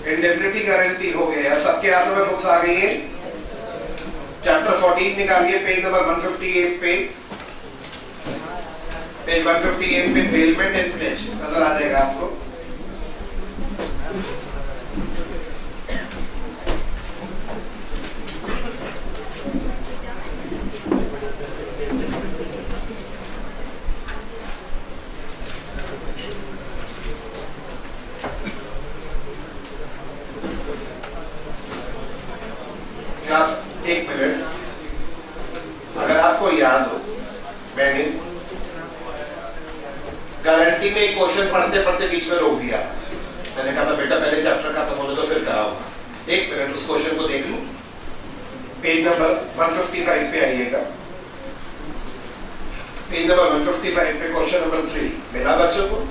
Indemnity guarantee हो गया, सबके हाथों में बुक्स आ गई है। चैप्टर 14 निकालिए, पेज नंबर 158 पे, पेज 158 पे बेलमेंट एंड प्लेज नजर आ जाएगा आपको। क्लास एक मिनट, अगर आपको याद हो मैंने गारंटी में एक क्वेश्चन पढ़ते पढ़ते बीच में रोक दिया। मैंने कहा था बेटा पहले चैप्टर खत्म होने तो फिर कराऊंगा। एक मिनट उस क्वेश्चन को देख लूं। पेज नंबर 155 पे आइएगा, पेज नंबर 155 पे क्वेश्चन नंबर 3 मिला बच्चों को?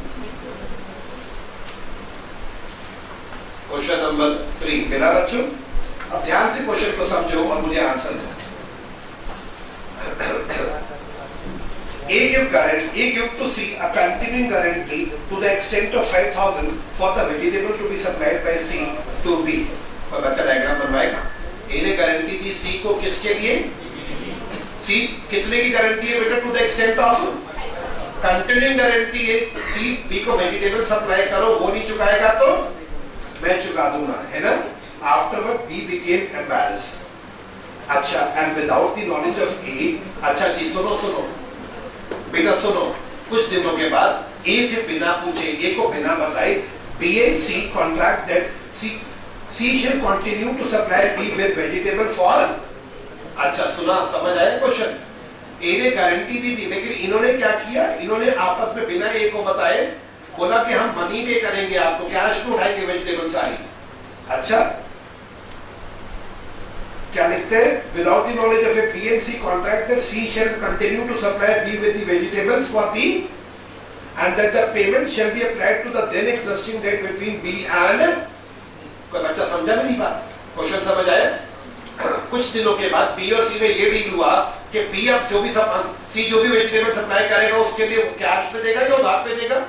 क्वेश्चन नंबर 3 मिला बच्चों? अब ध्यान से क्वेश्चन को समझो और मुझे आंसर दो। A give to C a continuing guarantee to the extent of 5,000 for the vegetable to be supplied by C to B। और बच्चा डायग्राम बनवाएगा। A ने गारंटी दी C को, किसके लिए? C कितने की गारंटी है बेटा? To the extent of continuing guarantee है, C B को वेजिटेबल सप्लाई करो, वो नहीं चुकाएगा तो मैं चुका दूंगा, है ना? Afterward B became embarrassed। अच्छा, and without the knowledge of A, अच्छा जी सुनो बेटा सुनो, कुछ दिनों के बाद A से बिना पूछे, A को बिना बताए B and C contract that C shall continue to supply B with vegetable for। अच्छा सुना, समझ आया क्वेश्चन? A ने गारंटी दी थी, लेकिन इन्होंने क्या किया? इन्होंने आपस में बिना A को बताए बोला कि हम मनी पे करेंगे, आपको कैश में उठाएंगे वेजिटेबल सारी। अच्छा क्या लिखते हैं? Without the knowledge of A B and C contractor C shall continue to supply B with the vegetables for the end that the payment shall be applied to the then existing debt between B and. कोई बच्चा समझा मेरी बात? Question समझ आया? कुछ दिनों के बाद बी और सी में ये डील हुआ कि बी अब जो भी सी जो भी वेजिटेबल सप्लाई करेगा उसके लिए कैश पे देगा या उधार पे देगा,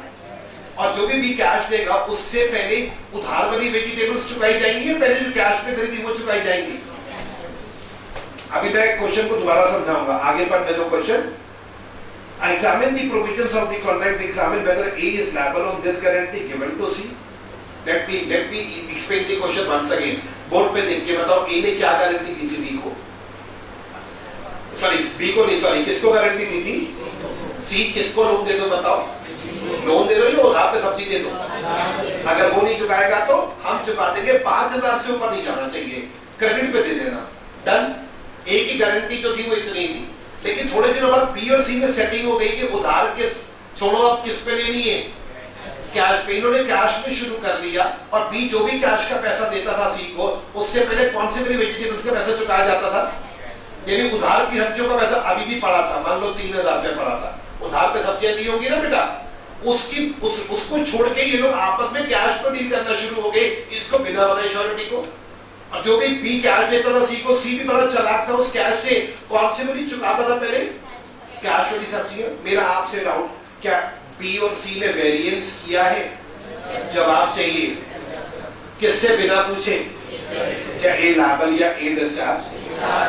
और जो भी कैश देगा उससे पहले उधार वाली वेजिटेबल्स चुकाई जाएंगी या पहले जो कैश पे खरीदी वो चुकाई जाएंगी? अभी मैं क्वेश्चन को दोबारा समझाऊंगा, आगे पढ़ने दो question. Examine the provisions of the contract, examine whether A is liable on this guarantee given to C। Let me explain the question once again। Board पे देख के बताओ A ने क्या गारंटी दी थी B को? सॉरी B को नहीं, सॉरी किसको गारंटी दी थी? C किसको लोन दे दो बताओ? लोन दे दो या उधार पे सब्सिडी दे दो? अगर वो नहीं चुकाएगा तो हम चुका देंगे, 5,000 से ऊपर नहीं जाना चाहिए, क्रेडिट पे दे देना, डन। ए की गारंटी जो थी वो इतनी थी, लेकिन थोड़े दिनों बाद बी और सी में सेटिंग हो गई कि उधार के छोड़ो, अब किस पे लेनी है? कैश पे। इन्होंने कैश में शुरू कर लिया और बी जो भी कैश का पैसा देता था सी को, उससे पहले कौन से वेजिटेबल्स का पैसा चुकाया जाता था? यानी उधार की सब्जियों का पैसा अभी भी पड़ा था, मान लो 3,000 रुपया पड़ा था, उधार पे सब्जियां दी होंगी ना बेटा, उसको छोड़ के ये लोग आपस में कैश पर डील करना शुरू हो गए, इसको बिना बताए श्योरिटी को। और जो भी बी कैश देता था सी को, सी भी बड़ा चालाक था, उस कैश से कौन से भी चुकाता था पहले? कैश वाली सब्जियां। मेरा आपसे डाउट, क्या बी और सी ने वेरिएंस किया है? जवाब चाहिए, किससे बिना पूछे? क्या ए लायबल या ए डिस्चार्ज?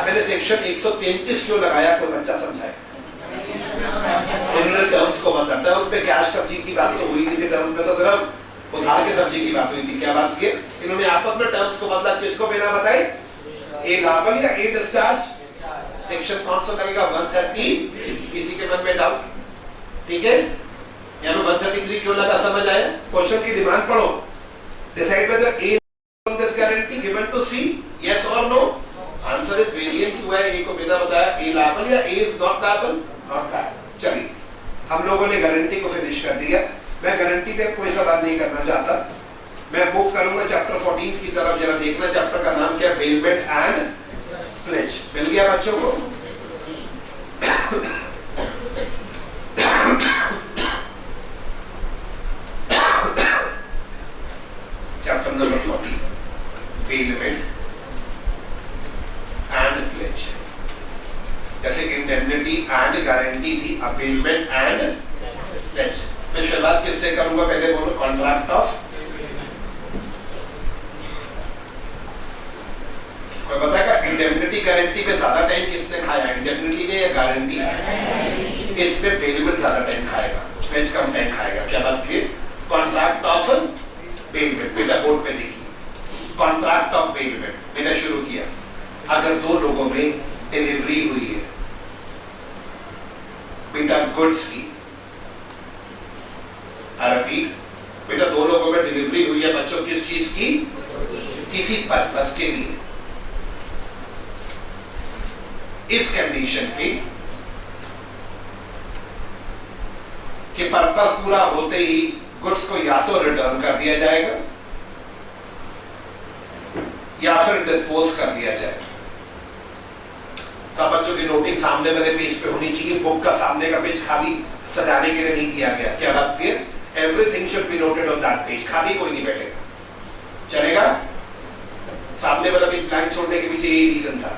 मैंने सेक्शन 133 क्यों लगाया, कोई बच्चा समझाए? इन्होंने टर्म्स को बदला, टर्म्स पे कैश सब्जी की बात तो हुई नहीं थी, टर्म्स में तो सिर्फ उधार की सब्जी की बात हुई थी। क्या बात की? इन्होंने आपस में टर्म्स को बदला, किसको बिना बताए? ए लायबल या ए डिस्चार्ज? सेक्शन कौन सा लगेगा? 130। किसी के मन में डाउट? ठीक है, यहाँ 133 क्यों लगा, समझ आया? क्वेश्चन की डिमांड पढ़ो। Decide whether A on this guarantee given to C, yes और नो? आंसर इज वेरिएंस हुआ है, ए को बिना बताया, ए लायबल या A is not liable? Not liable. चलिए हम लोगों ने गारंटी को फिनिश कर दिया। मैं गारंटी पे कोई सवाल नहीं करना चाहता, मैं मूव करूंगा चैप्टर 14 की तरफ। जरा देखना चैप्टर का नाम क्या है? Bailment and pledge. मिल गया बच्चों को? Chapter number 14 bailment and pledge. जैसे इंडेमनिटी एंड गारंटी थी, अब बेलमेंट एंड प्लेज। मैं शुरुआत किससे करूंगा? पहले बोलो कॉन्ट्रैक्ट ऑफ इंडेमनिटी गारंटी पे ज्यादा टाइम किसने खाया, इंडेमनिटी ने या गारंटी? इस पे बेलमेंट ज्यादा टाइम खाएगा, बेंच कम टाइम खाएगा। क्या बात क्लियर? कॉन्ट्रैक्ट ऑफ बेलमेंट बेटा बोर्ड पे देखिए, कॉन्ट्रैक्ट ऑफ बेलमेंट मैंने शुरू किया। अगर दो लोगों में डिलीवरी हुई है बेटा गुड्स की, रिपीट बेटा, दो लोगों में डिलीवरी हुई है बच्चों किस चीज की? किसी पर्पस के लिए। इस कंडीशन पे कि पर्पस पूरा होते ही गुड्स को या तो रिटर्न कर दिया जाएगा या फिर डिस्पोज कर दिया जाएगा। सब बच्चों की नोटिंग सामने वाले पेज पे होनी चाहिए, बुक का सामने का पेज खाली सजाने के लिए नहीं दिया गया। क्या बात clear? Everything should be noted on that page, खाली कोई नहीं बैठेगा, चलेगा? सामने वाला पेज ब्लैंक छोड़ने के पीछे यही रीजन था।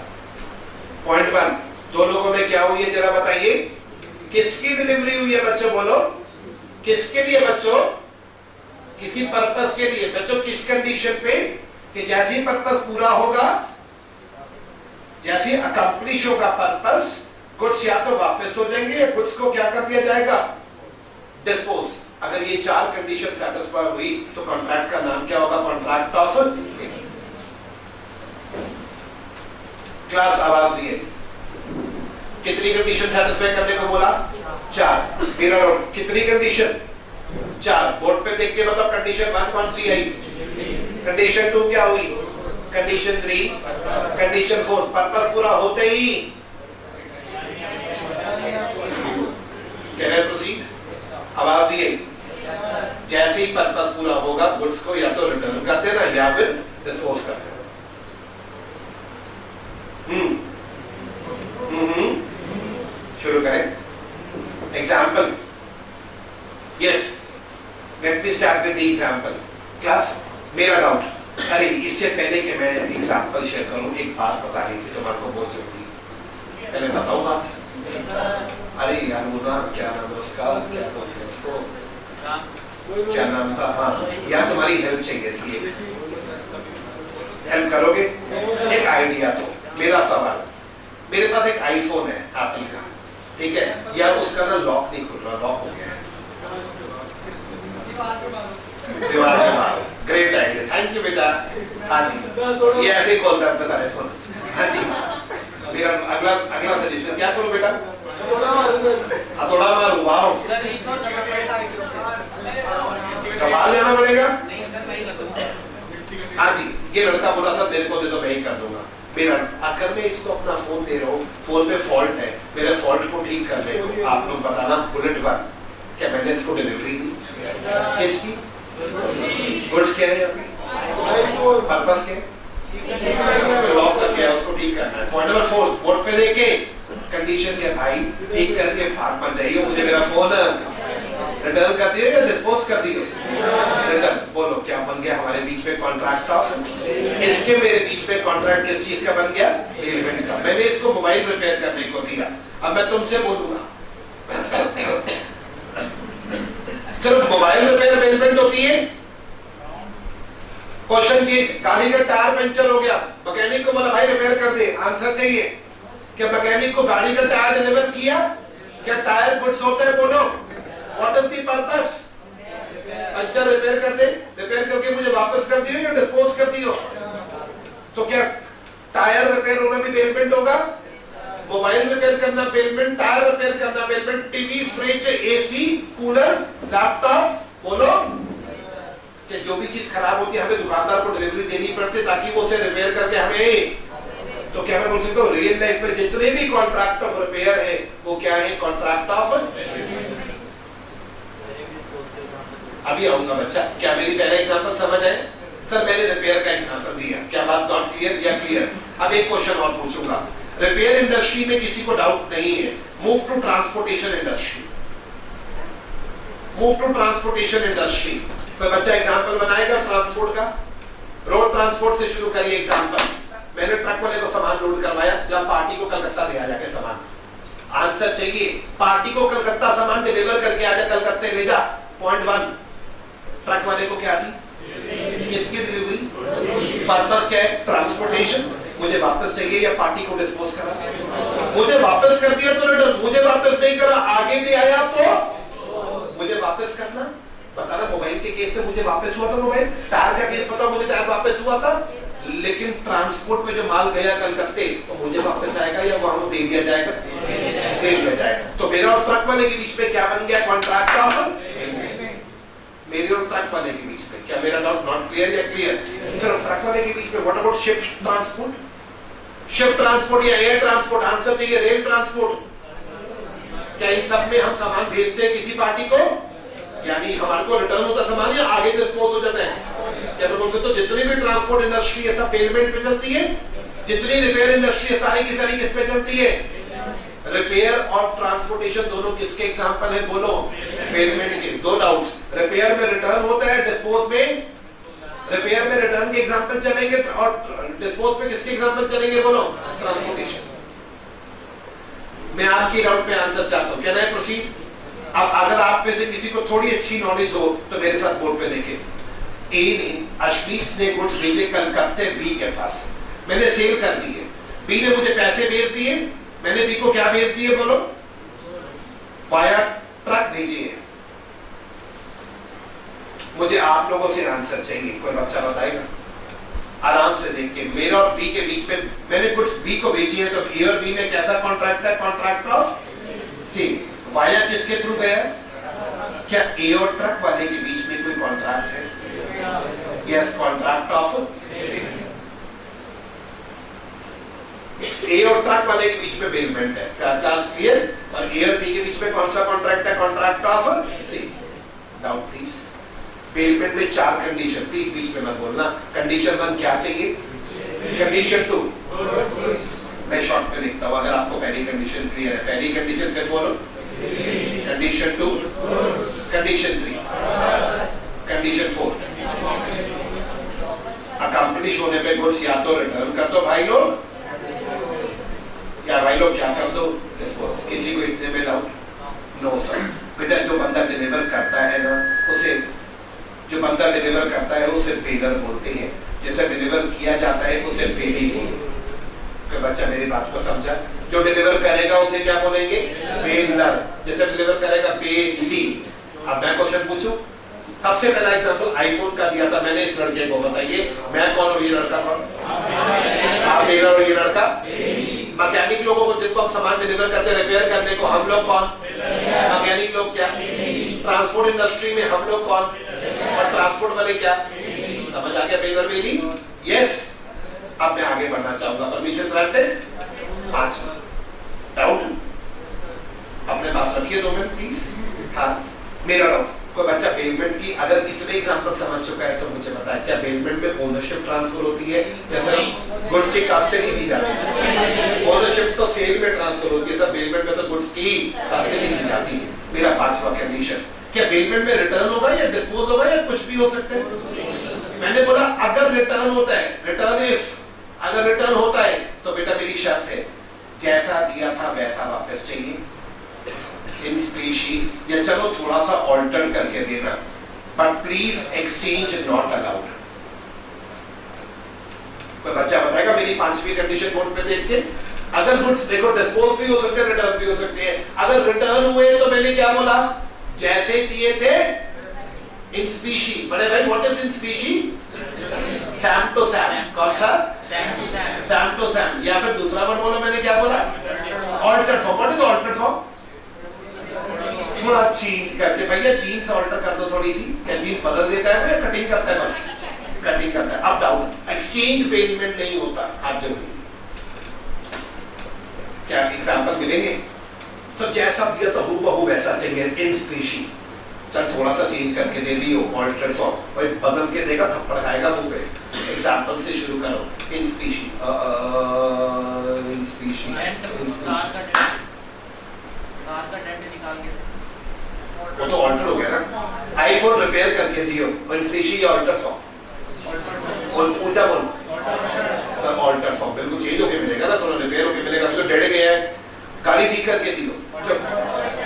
पॉइंट 1, दो लोगों में क्या हुई है जरा बताइए? किसकी डिलीवरी हुई है बच्चों? बोलो किसके लिए बच्चों? किसी पर्पस के लिए। बच्चों किस कंडीशन पे? कि जैसे ही पर्पस पूरा होगा, जैसे अकम्प्लिश होगा पर्पस, गुड्स या तो वापस हो जाएंगे या गुड्स को क्या कर दिया जाएगा? डिस्पोज। अगर ये चार कंडीशन सेटिस्फाई हुई तो कॉन्ट्रैक्ट का नाम क्या होगा? Contract of class. आवाज दिए, कितनी कंडीशन सेटिस्फाई करने को बोला? 4। मेरा नोट, कितनी कंडीशन? 4। बोर्ड पे देख के बताओ कंडीशन 1 कौन सी आई? कंडीशन 2 क्या हुई? Condition 3, condition 4। पर्पस पूरा होते ही कैन आई प्रोसीड? आवाज दिए, जैसे ही पर्पस पूरा होगा गुड्स को या तो रिटर्न कर देना या फिर डिस्पोज कर देना। शुरू करें। Example, yes, let me start with the example. Class, मेरा डाउट, अरे इससे पहले कि मैं एग्जाम्पल शेयर करूं, एक बात बतानी थी तुम्हारे को बहुत जरूरी, पहले बताओ बात। अरे यार वो ना, क्या नाम है उसका, क्या बोलते हैं उसको, क्या नाम था? हाँ यार, तुम्हारी हेल्प चाहिए थी, हेल्प करोगे? एक आइडिया तो, मेरा सवाल, मेरे पास एक आईफोन है एप्पल का, ठीक है यार, उसका ना लॉक नहीं खुल रहा, लॉक हो गया है दीवार के बाहर। ग्रेट आइडिया, थैंक यू बेटा। हाँ जी, ये ऐसे ही कॉल करते सारे फोन। हाँ जी, मेरा अगला सजेशन क्या करूं बेटा? हथौड़ा मारूं? वाओ, कमाल लेना पड़ेगा। हाँ जी, ये लड़का बोला सर मेरे को दे दो, मैं ही कर दूंगा। मेरा अगर मैं इसको अपना फोन दे रहा हूँ, फोन में फॉल्ट है, मेरे फॉल्ट को ठीक कर ले, आप लोग बताना बुलेट 1, क्या मैंने इसको डिलीवरी दी? किसकी? गुड्स क्या है? पर्पस क्या है? लॉक कर गया, उसको ठीक करना है। पॉइंट नंबर 4, बोर्ड पे देखे कंडीशन क्या भाई? ठीक करके भाग मत जाइए, मुझे मेरा फोन रिटर्न कर दिए या डिस्पोज कर दिए? रिटर्न। बोलो क्या बन गया हमारे बीच में? Contract of. इसके मेरे बीच में कॉन्ट्रैक्ट किस चीज का बन गया? बेलमेंट का। मैंने इसको मोबाइल रिपेयर करने को दिया। अब मैं तुमसे बोलूंगा सिर्फ मोबाइल रिपेयर बेलमेंट होती है? क्वेश्चन चाहिए, गाड़ी का टायर पंचर हो गया, मैकेनिक को बोला भाई रिपेयर कर दे, आंसर चाहिए। क्या मैकेनिक को गाड़ी का टायर डिलीवर किया? क्या टायर गुड्स होता है? बोलो, what is the purpose? Puncture repair कर दे, रिपेयर करके मुझे वापस कर दियो या डिस्पोज कर दियो? तो क्या टायर रिपेयर होना भी बेलमेंट होगा? मोबाइल रिपेयर करना बेलमेंट, टायर रिपेयर करना bailment, TV, fridge, AC, cooler, laptop, बोलो कि जो भी चीज खराब होती है हमें दुकानदार को डिलीवरी देनी पड़ती है ताकि वो उसे रिपेयर करके हमें। तो क्या मैं बोल सकता हूँ रियल लाइफ में जितने भी कॉन्ट्रैक्ट ऑफ रिपेयर है वो क्या है? Contract of. अभी आऊंगा बच्चा, क्या मेरी पहला एग्जांपल समझ आए? सर मैंने रिपेयर का एग्जांपल दिया, क्या बात नॉट क्लियर या क्लियर? अब एक क्वेश्चन और पूछूंगा, रिपेयर इंडस्ट्री में किसी को डाउट नहीं है, move to transportation industry. Move to transportation industry. तो बच्चा एग्जांपल बनाएगा ट्रांसपोर्ट का, रोड ट्रांसपोर्ट से शुरू करिए एग्जांपल। मैंने ट्रक वाले को सामान लोड करवाया, जब पार्टी को कलकत्ता दे आ जाके सामान। आंसर चाहिए, पार्टी को कलकत्ता सामान डिलीवर करके आ जा, कलकत्ते ले जा। पॉइंट 1, ट्रक वाले को क्या दी? किसकी डिलीवरी? पर्पस क्या है? ट्रांसपोर्टेशन। मुझे वापस चाहिए या पार्टी को डिस्पोज करा? मुझे वापस कर दिया तो रिटर्न, मुझे वापस नहीं करा, आगे दे आया तो मुझे वापस करना। बता रहा मोबाइल के केस में मुझे वापस हुआ था मोबाइल, टायर का केस बताओ मुझे टायर वापस हुआ था, लेकिन ट्रांसपोर्ट में जो माल गया कलकत्ते तो मुझे वापस आएगा या वहां दे दिया जाएगा? दे दिया जाएगा। तो मेरा और ट्रक वाले के बीच में क्या बन गया? कॉन्ट्रैक्ट ऑफ मेरे और ट्रक वाले के बीच में। क्या मेरा डाउट नॉट क्लियर या क्लियर? सर ट्रक वाले के बीच में what about ship transport? Ship transport या एयर ट्रांसपोर्ट? आंसर चाहिए रेल ट्रांसपोर्ट। क्या इन सब में हम सामान भेजते हैं किसी पार्टी को, यानी हमारे को रिटर्न होता सामान या आगे डिस्पोज हो जाता है? क्या मैं बोल सकता हूं जितनी भी ट्रांसपोर्ट इंडस्ट्री ऐसा पेमेंट पे चलती है, जितनी रिपेयर इंडस्ट्री सारी की सारी किस पे चलती है? रिपेयर और ट्रांसपोर्टेशन दोनों किसके एग्जांपल है? बोलो पेमेंट के। दो डाउट्स, रिपेयर में रिटर्न होता है, डिस्पोज में रिपेयर में रिटर्न के एग्जांपल चलेंगे और डिस्पोज पे किसके एग्जांपल चलेंगे? बोलो ट्रांसपोर्टेशन। मैं आपकी डाउट पे आंसर चाहता हूं, कैन आई प्रोसीड? अब अगर आप में से किसी को थोड़ी अच्छी नॉलेज हो तो मेरे साथ बोर्ड पे देखें। ए ने अश्लीफ ने गुड्स भेजे कलकत्ते बी के पास, मैंने सेल कर दी है। बी ने मुझे पैसे भेज दिए, मैंने बी को क्या भेज दिए? बोलो वाया ट्रक भेजिए। मुझे आप लोगों से आंसर चाहिए, कोई बच्चा बताएगा? आराम से देख के मेरा और बी के बीच में मैंने गुड्स बी को भेजी है, तो ए और बी में कैसा कॉन्ट्रैक्ट है? Contract of sale. वाया किसके थ्रू गया? क्या ए और ट्रक वाले के बीच में कोई कॉन्ट्रैक्ट है? यस, कॉन्ट्रैक्ट ऑफ ए और ट्रक वाले के बीच में बेलमेंट है। Class clear? और ए और बी के बीच में कौन सा कॉन्ट्रैक्ट है? Contract of sale. Doubt please. Bailment में 4 कंडीशन, प्लीज बीच में मत बोलना। कंडीशन 1 क्या चाहिए? कंडीशन 2 मैं शॉर्ट में लिखता हूं अगर आपको पहली कंडीशन क्लियर है। पहली कंडीशन से बोलो कंडीशन 2, कंडीशन 3, कंडीशन 4। अकम्प्लिश होने पे गुड्स या तो रिटर्न कर दो भाई लोग, या भाई लोग क्या कर दो? डिस्पोज। किसी को इतने में डाउट? No sir. बेटा जो बंदा डिलीवर करता है ना उसे, जो बंदा डिलीवर करता है उसे पेलर बोलते हैं, जिसे डिलीवर किया जाता है उसे पेली बोलते हैं। बच्चा मेरी बात को समझा? जो डिलीवर करेगा उसे क्या बोलेंगे? पेलर। जिसे डिलीवर करेगा पेली। अब मैं क्वेश्चन पूछूं? सबसे पहला एग्जांपल आईफोन का दिया था मैंने इस लड़के को, बताइए मैं कौन और ये लड़का कौन? आप पेलर और ये लड़का? मैकेनिक लोगों को जिनको हम सामान डिलीवर करते हैं रिपेयर करने को, हम लोग कौन? मैकेनिक लोग क्या? ट्रांसपोर्ट इंडस्ट्री में हम लोग कौन? और ट्रांसपोर्ट वाले क्या? समझ आ गया? पेलर पेली। यस। अब मैं आगे बढ़ना चाहूंगा, परमिशन ग्रांटेड। 5 डाउट अपने पास रखिए 2 मिनट प्लीज। हाँ मेरा डाउट, कोई बच्चा बेलमेंट की अगर इतने एग्जांपल समझ चुका है तो मुझे बताए क्या बेलमेंट में ओनरशिप ट्रांसफर होती है? जैसे गुड्स की कास्टिंग की जाती है, ओनरशिप तो सेल में ट्रांसफर होती है सर, बेलमेंट में तो गुड्स की कास्टिंग की जाती है। मेरा 5वां कंडीशन, क्या बेलमेंट में रिटर्न होगा या डिस्पोज होगा या कुछ भी हो सकता है? मैंने बोला अगर रिटर्न होता है, रिटर्न इफ, अगर रिटर्न होता है तो बेटा मेरी शर्त है जैसा दिया था वैसा वापस चाहिए इन स्पीशी, या चलो थोड़ा सा ऑल्टर करके देना, but please exchange not allowed. कोई बच्चा बताएगा मेरी 5वीं कंडीशन बोर्ड पे देख के? अगर गुड्स देखो डिस्पोज भी हो सकते हैं, रिटर्न भी हो सकते हैं। अगर रिटर्न हुए तो मैंने क्या बोला? जैसे दिए थे इन स्पीशी। बड़े भाई what is in specie? Same to same. कौन सा? Same to same. या फिर दूसरा वर्ड बोलो, मैंने क्या बोला? Altered form. What is altered form? थोड़ा चेंज करके। भैया जीन्स ऑल्टर कर दो थोड़ी सी। क्या जीन्स बदल देता है या कटिंग करता है? बस कटिंग करता है। अब डाउट, एक्सचेंज पेमेंट नहीं होता। आप जरूर क्या एग्जांपल मिलेंगे? तो जैसा दिया तो हूबहू वैसा चाहिए इन स्पीशी। चल थोड़ा सा चेंज करके दे दियो ऑल्टर्ड फॉर्म, और बदल के देगा थप्पड़ खाएगा मुंह पे। एग्जांपल से शुरू करो। इन स्पीशी, इन स्पीशी, इन स्पीशी। वो तो ऑल्टर हो गया ना। आईफोन रिपेयर करके दियो, इन स्पीशी या ऑल्टर फॉर्म? और ऊंचा बोल सर। ऑल्टर फॉर्म बिल्कुल चेंज होके मिलेगा ना, थोड़ा रिपेयर होके मिलेगा। अभी तो डेढ़ गया है, गाड़ी ठीक करके दियो,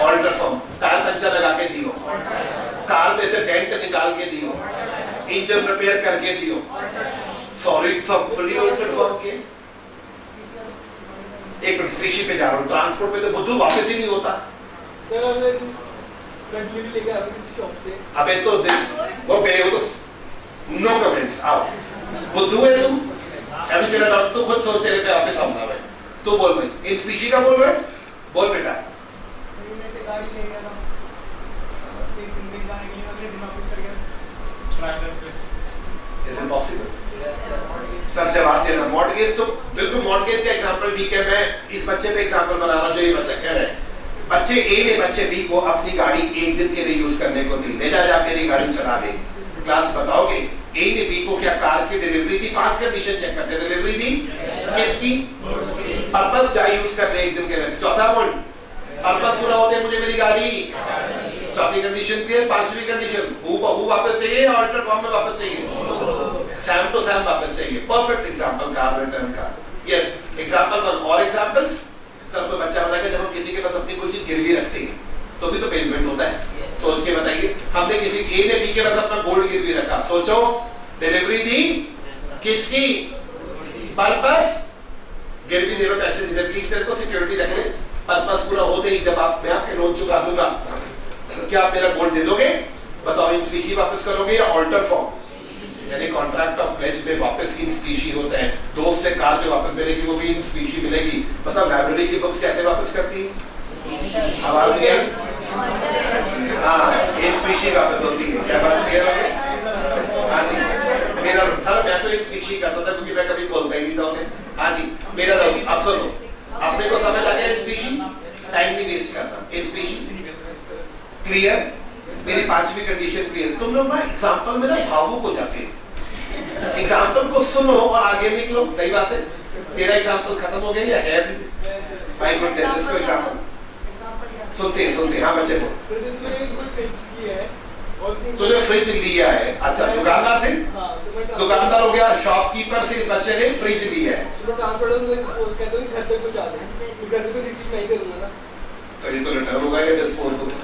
ऑल्टर फॉर्म। टायर पंचर लगा के दियो, कार में से डेंट निकाल के दियो, इंजन रिपेयर करके दियो। सॉरी सब फुली ऑल्टर फॉर्म के। एक मिनट, स्पीशी पे जा रहा हूँ, ट्रांसपोर्ट पे तो बुद्धू वापस ही नहीं होता। अबे तो वो नो कमेंट्स, आओ बुद्धू है तुम, अभी तेरा दोस्त तो खुद सोच तेरे पे वापस आऊंगा मैं, तू बोल भाई इन स्पीशी का बोल रहे, बोल बेटा। Is it possible? सर जवाब देना। मॉर्टगेज तो बिल्कुल मॉर्टगेज का एग्जांपल ठीक है, मैं इस बच्चे पे एग्जांपल बना रहा हूं जो ये बच्चा कह रहा है। बच्चे ए ने बच्चे बी को अपनी गाड़ी एक दिन के लिए यूज करने को दी, ले जा मेरी गाड़ी चला दे। क्लास बताओगे ए ने बी को क्या कार की डिलीवरी दी? 5 कंडीशन चेक करते, डिलीवरी दी किसकी? पर्पस क्या यूज कर रहे एक दिन के लिए। चौथा पॉइंट, पर्पस पूरा होते मुझे मेरी गाड़ी। चौथी कंडीशन क्लियर। पांचवी कंडीशन, हु वापस चाहिए, ऑल्टर फॉर्म में वापस चाहिए, सैम टू सैम वापस चाहिए। परफेक्ट एग्जांपल कार रिटर्न का। यस, एग्जांपल 1 और एग्जांपल्स। सर कोई बच्चा बताएगा जब हम किसी के पास अपनी कोई चीज गिरवी रखते हैं तो भी तो पेमेंट होता है, सोच के बताइए। हमने किसी ए ने बी के पास अपना गोल्ड गिरवी रखा, सोचो डिलीवरी दी किसकी? पर्पस। गिरवी दे रहे पैसे दे, प्लीज मेरे को सिक्योरिटी रख ले, पर्पस पूरा होते ही जब आप मैं आपके लोन चुका दूंगा क्या आप मेरा गोल्ड दे दोगे? बताओ इन स्पीशी वापस करोगे या ऑल्टर फॉर्म? यानी कॉन्ट्रैक्ट ऑफ प्लेज में वापस इन स्पीशी होता है। दोस्त से कार जो वापस मिलेगी वो भी इन स्पीशी मिलेगी। मतलब लाइब्रेरी की बुक्स कैसे वापस करती है? हवाला दिया, हाँ इन स्पीशी वापस होती है। क्या बात क्लियर है? हाँ जी मेरा सर, मैं तो इन स्पीशी करता था क्योंकि मैं कभी खोलता ही नहीं था उन्हें। हाँ जी मेरा अब सुनो, अपने को समझ आ गया इन स्पीशी, टाइम नहीं वेस्ट करता। इन स्पीशी क्लियर। मेरी पांचवी कंडीशन क्लियर। तुम लोग ना एग्जांपल में ना भावुक हो जाते हैं, एग्जांपल को सुनो और आगे निकलो। सही बात है। तेरा एग्जांपल खत्म हो गया या है अभी? माय गुडनेस, इसको एग्जांपल सुनते हाँ बच्चे को। तूने फ्रिज लिया है, अच्छा दुकानदार से, दुकानदार हो गया, शॉपकीपर से इस बच्चे ने फ्रिज लिया है। तो ये तो रिटर्न होगा या डिस्पोज होगा?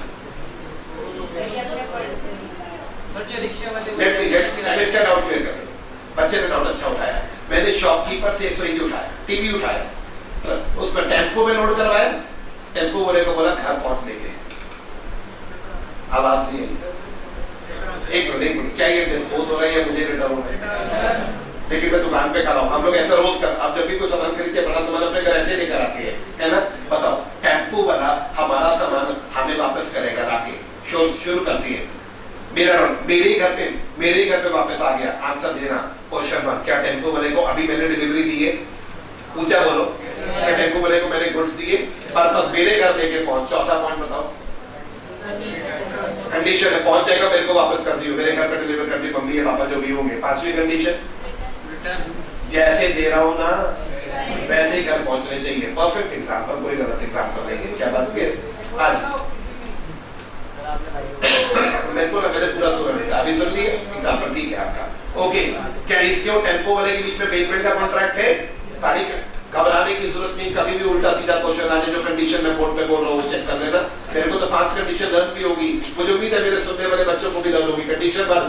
बच्चे ने डाउट अच्छा उठाया, मैंने शॉपकीपर से फ्रिज उठाया, टीवी उठाया, तो उसमें टेम्पो में लोड करवाया, टेम्पो वाले को बोला घर पहुंच लेंगे। आवाज नहीं आई। एक मिनट, क्या ये डिस्पोज हो रहा है या मुझे रिटर्न हो रहा है? लेकिन मैं दुकान पे खड़ा हूं, हम लोग ऐसा रोज कर, अब जब भी कोई सामान खरीदते बड़ा सामान अपने घर ऐसे लेकर आते हैं, है ना? बताओ टेम्पो वाला हमारा सामान हमें वापस करेगा लाके, शुरू करती है। मेरे घर पे वापस आ गया। आंसर देना क्वेश्चन 1, क्या टेम्पो वाले को अभी मैंने डिलीवरी दी है? ऊंचा बोलो, क्या टेम्पो वाले को मैंने गुड्स दिए? पर्पस मेरे घर लेके पहुंच। चौथा पॉइंट बताओ, कंडीशन है पहुंच जाएगा, मेरे को वापस कर दियो, मेरे घर पे डिलीवर कर दी मम्मी या पापा जो भी होंगे। पांचवी कंडीशन, जैसे दे रहा हूं ना वैसे ही घर पहुंचने चाहिए। परफेक्ट एग्जांपल, कोई गलत एग्जांपल नहीं है। क्या बात है? आज मेरे को मैंने पूरा सुना नहीं था, अभी सुन लिया एग्जांपल, ठीक है आपका। ओके, क्या इसके और टेम्पो वाले के बीच में पेमेंट का कॉन्ट्रैक्ट है? सारी घबराने की जरूरत नहीं, कभी भी उल्टा सीधा क्वेश्चन आ जाए, जो कंडीशन मैं बोर्ड पे बोल रहा हूँ चेक कर लेना। मेरे को तो 5 कंडीशन लर्न भी होगी, मुझे उम्मीद है मेरे सुनने वाले बच्चों को भी लर्न होगी। कंडीशन 1,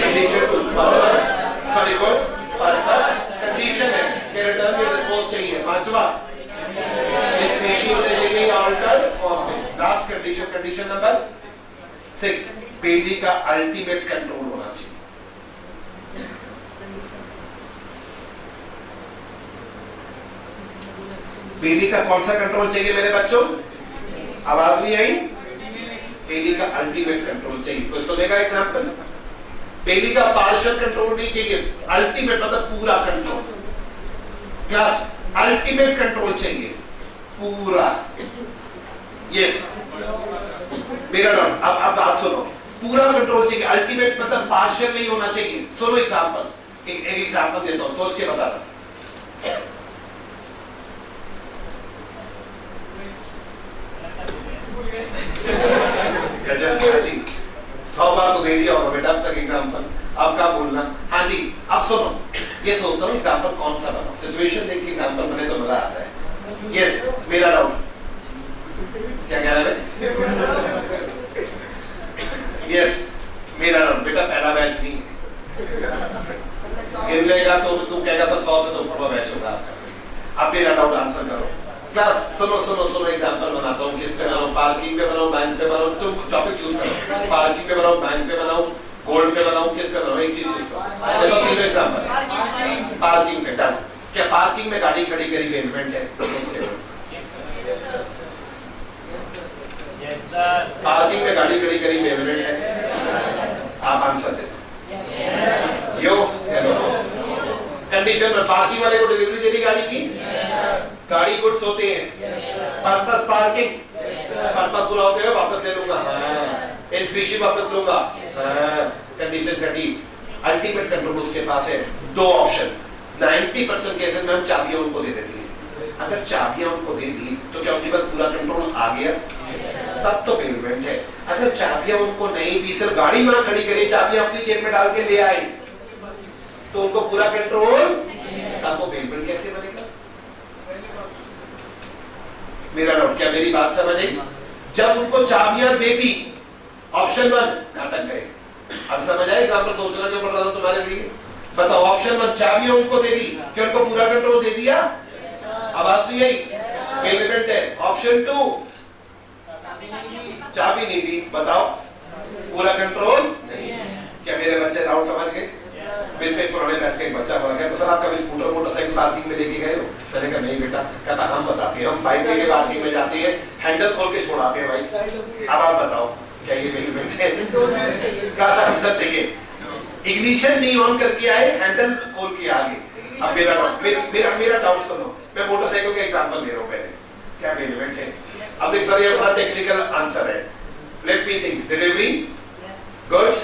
कंडीशन 2, कंडीशन है कि रिटर्न या डिस्पोज चाहिए। पांचवा ऑल्टर फॉर्म में। लास्ट कंडीशन, कंडीशन नंबर 6, पेजी का अल्टीमेट कंट्रोल होना चाहिए। पेजी का कौन सा कंट्रोल चाहिए मेरे बच्चों? आवाज नहीं आई? पेजी का अल्टीमेट कंट्रोल चाहिए। कोई सुनेगा एग्जांपल? पेजी का पार्शियल कंट्रोल नहीं चाहिए, अल्टीमेट मतलब पूरा कंट्रोल। क्लास अल्टीमेट कंट्रोल चाहिए, पूरा। यस मेरा नाम, अब बात सुनो, पूरा कंट्रोल चाहिए। अल्टीमेट मतलब पार्शियल नहीं होना चाहिए। सुनो एग्जांपल, एक एग्जांपल देता हूं, सोच के बता रहा। गजब जी, 100 बार तो दे दिया होगा बेटा अब तक एग्जांपल, अब क्या बोलना? हाँ जी अब सुनो, ये सोचता हूँ एग्जांपल कौन सा बनाऊं, सिचुएशन देख के एग्जांपल बने तो मजा आता है। यस मेरा डाउट, क्या कह रहा है? यस मेरा डाउट बेटा, पहला मैच नहीं है, गिर लेगा तो तू कहेगा सर 100 से तो ऊपर मैच होगा। अब मेरा डाउट आंसर करो। क्लास सुनो सुनो सुनो, एग्जांपल बनाता हूँ। किस पे बनाऊँ? पार्किंग पे बनाऊँ, बैंक पे बनाऊँ? तुम टॉपिक चूज करो। पार्किंग पे बनाऊँ, बैंक पे बनाऊँ, गोल्ड पे बनाऊँ, किस पे बनाऊँ? एक चीज चूज करो। देखो तीनों एग्जांपल। पार्किंग पे डन। क्या पार्किंग में गाड़ी खड़ी करी बेसमेंट है? पार्किंग में गाड़ी खड़ी करी बेसमेंट है? आप आंसर दे। यो कंडीशन में पार्किंग वाले को डिलीवरी देनी गाड़ी की, गाड़ी गुड्स होते हैं। पर्पस पार्किंग, पर्पस पूरा होते हुए वापस ले लूंगा, इन स्पीशी वापस लूंगा। कंडीशन 30 अल्टीमेट कंट्रोल उसके पास है। दो ऑप्शन, 90% केसेस में हम चाबियां उनको दे देती है। अगर चाबियां उनको दे दी तो क्या उनके पास पूरा कंट्रोल आ गया? तब तो बेलमेंट है। अगर चाबियां उनको नहीं दी, सिर्फ गाड़ी वहां खड़ी करी, चाबियां अपनी जेब में डाल के ले आई, तो उनको पूरा कंट्रोल, तब वो बेलमेंट कैसे बनेगा? मेरा डाउट, क्या मेरी बात समझ आई? जब उनको चाबियां दे दी, ऑप्शन 1 नाटक गए। अब समझ आए? एग्जाम्पल सोचना क्यों पड़ रहा था तुम्हारे लिए? बताओ, ऑप्शन 1 चाबियां उनको दे दी, क्या उनको पूरा कंट्रोल दे दिया? आवाज तो यही बेलमेंट है। ऑप्शन 2 चाबी नहीं दी, बताओ पूरा कंट्रोल नहीं। क्या मेरे बच्चे डाउट समझ गए? मेरे पुराने बैच का एक बच्चा बोला, कहता सर आप कभी स्कूटर मोटरसाइकिल पार्किंग में लेके गए हो? मैंने कहा नहीं बेटा। कहता हम बताते हैं, हम बाइक लेके पार्किंग में जाते हैं, हैंडल खोल के छोड़ाते हैं बाइक। अब आप बताओ क्या ये बेलमेंट है? क्या आंसर चाहिए? इग्निशन नहीं ऑन करके आए, हैंडल खोल के आगे। अब मेरा डाउट सुनो, मैं मोटरसाइकिल का एग्जांपल दे रहा हूँ पहले। क्या बेलमेंट है? अब देख सर ये बड़ा टेक्निकल आंसर है। Let me think. Delivery, goods,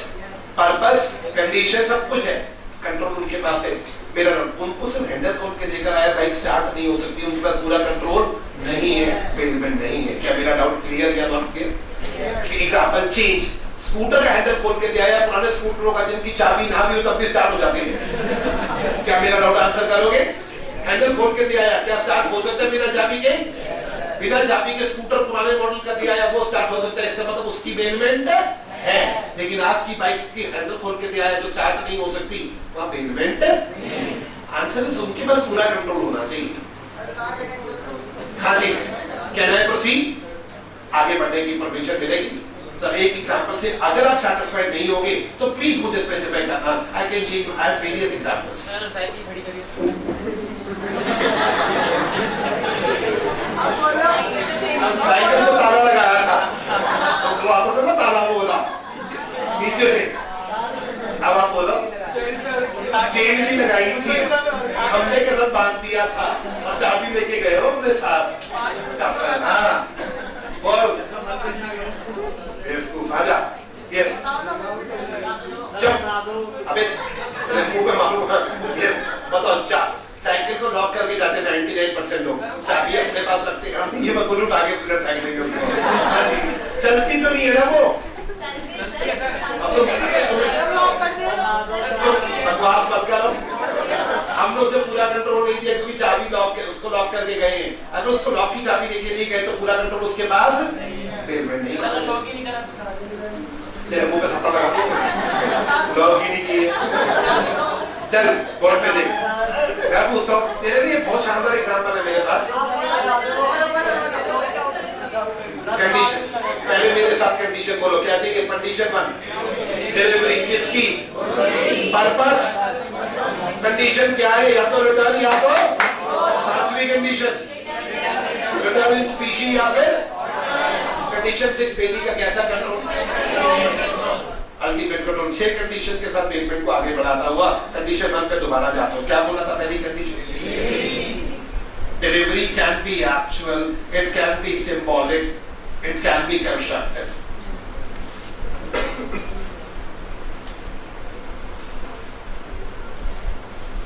purpose, condition, सब कुछ है, कंट्रोल उनके पास है। मेरा उनको सिर्फ हैंडल खोल के देकर आया, बाइक स्टार्ट नहीं हो सकती, उनके पास पूरा कंट्रोल नहीं है, बेलमेंट नहीं है। क्या मेरा डाउट क्लियर या not clear? Example change, scooter का हैंडल खोल के दिया है, पुराने स्कूटरों का जिनकी चाबी ना भी हो तब भी स्टार्ट हो जाती है। क्या मेरा डाउट आंसर करोगे? हैंडल खोल के दिया है, क्या स्टार्ट हो सकता है बिना चाबी के? बिना चाबी के स्कूटर पुराने मॉडल का दिया है, वो स्टार्ट हो सकता है, इसका मतलब उसकी बेलमेंट है। लेकिन आज की बाइक्स की हैंडल खोल के दिया है जो स्टार्ट नहीं हो सकती, वहां बेलमेंट आंसर इज उनके पास पूरा कंट्रोल होना चाहिए। हाँ जी, कैन आई प्रोसीड? आगे बढ़ने की परमिशन मिलेगी? सर एक एग्जांपल से अगर आप सैटिस्फाइड नहीं होगे तो प्लीज मुझे स्पेसिफाई करना। I can change, I have various examples. Cycle खड़ी करिए। साइकिल को ताला लगाया था, तो आपको तो ताला बोला नीचे से। अब आप बोलो, चेन भी लगाई थी, हमने के साथ बांध दिया था और चाबी लेके गए हो अपने साथ। हाँ बोल, आजा। यस, अबे मुंह पे मालूम है। यस बताओ, साइकिल को लॉक करके जाते 99% लोग, चाबी अपने पास रखते हैं। ये मत बोलो आगे फेंक देंगे उसको। चलती तो नहीं है ना वो। बकवास मत करो। हम लोग से पूरा कंट्रोल नहीं दिया क्योंकि चाबी लॉक, उसको लॉक करके गए। अगर उसको लॉक की चाबी देके नहीं गए तो पूरा कंट्रोल उसके पास बेलमेंट नहीं। तेरे मुंह पे थप्पड़ लगा, लॉक ही नहीं किए। चल बोर्ड पे देख। मैं पूछता हूँ, तेरे लिए बहुत शानदार एग्जांपल है मेरे पास। कंडीशन, पहले मेरे साथ कंडीशन बोलो, क्या चाहिए? कंडीशन 1 डिलीवरी किसकी? पर्पस। कंडीशन क्या है? या तो रिटर्न या तो पांचवी कंडीशन रिटर्न इन स्पीशी या फिर कंडीशन 6 बेली का कैसा कंट्रोल? Ultimate control. 6 कंडीशन के साथ बेलमेंट को आगे बढ़ाता हुआ कंडीशन 1 पे दोबारा जाता हूं। क्या बोला था पहली condition? Delivery can be actual, it can be symbolic, it can be constructive.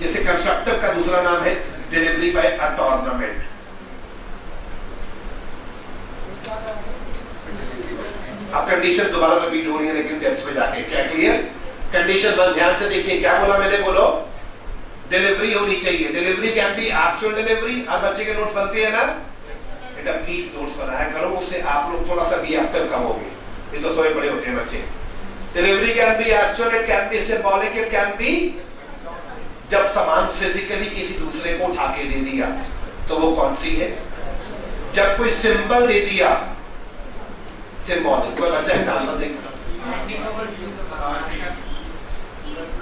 जैसे कंस्ट्रक्टिव का दूसरा नाम है डिलीवरी बाय अटॉर्नामेंट। अब कंडीशन दोबारा रिपीट हो रही है लेकिन डेप्थ में जाके। क्या क्लियर? कंडीशन 1 ध्यान से देखिए, क्या बोला मैंने? बोलो, डिलीवरी होनी चाहिए। Delivery can be actual delivery. हर बच्चे के नोट्स बनते हैं ना बेटा, प्लीज नोट्स बनाया करो, उससे आप लोग थोड़ा सा भी एक्टिव कम होगे। ये तो सोए पड़े होते हैं बच्चे। Delivery can be actual, it can be symbolic, it can be जब सामान फिजिकली किसी दूसरे को उठा के दे दिया तो वो कौन सी है? जब कोई सिंबल दे दिया, सिंबॉलिक, कोई बच्चा एग्जाम्पल देगा।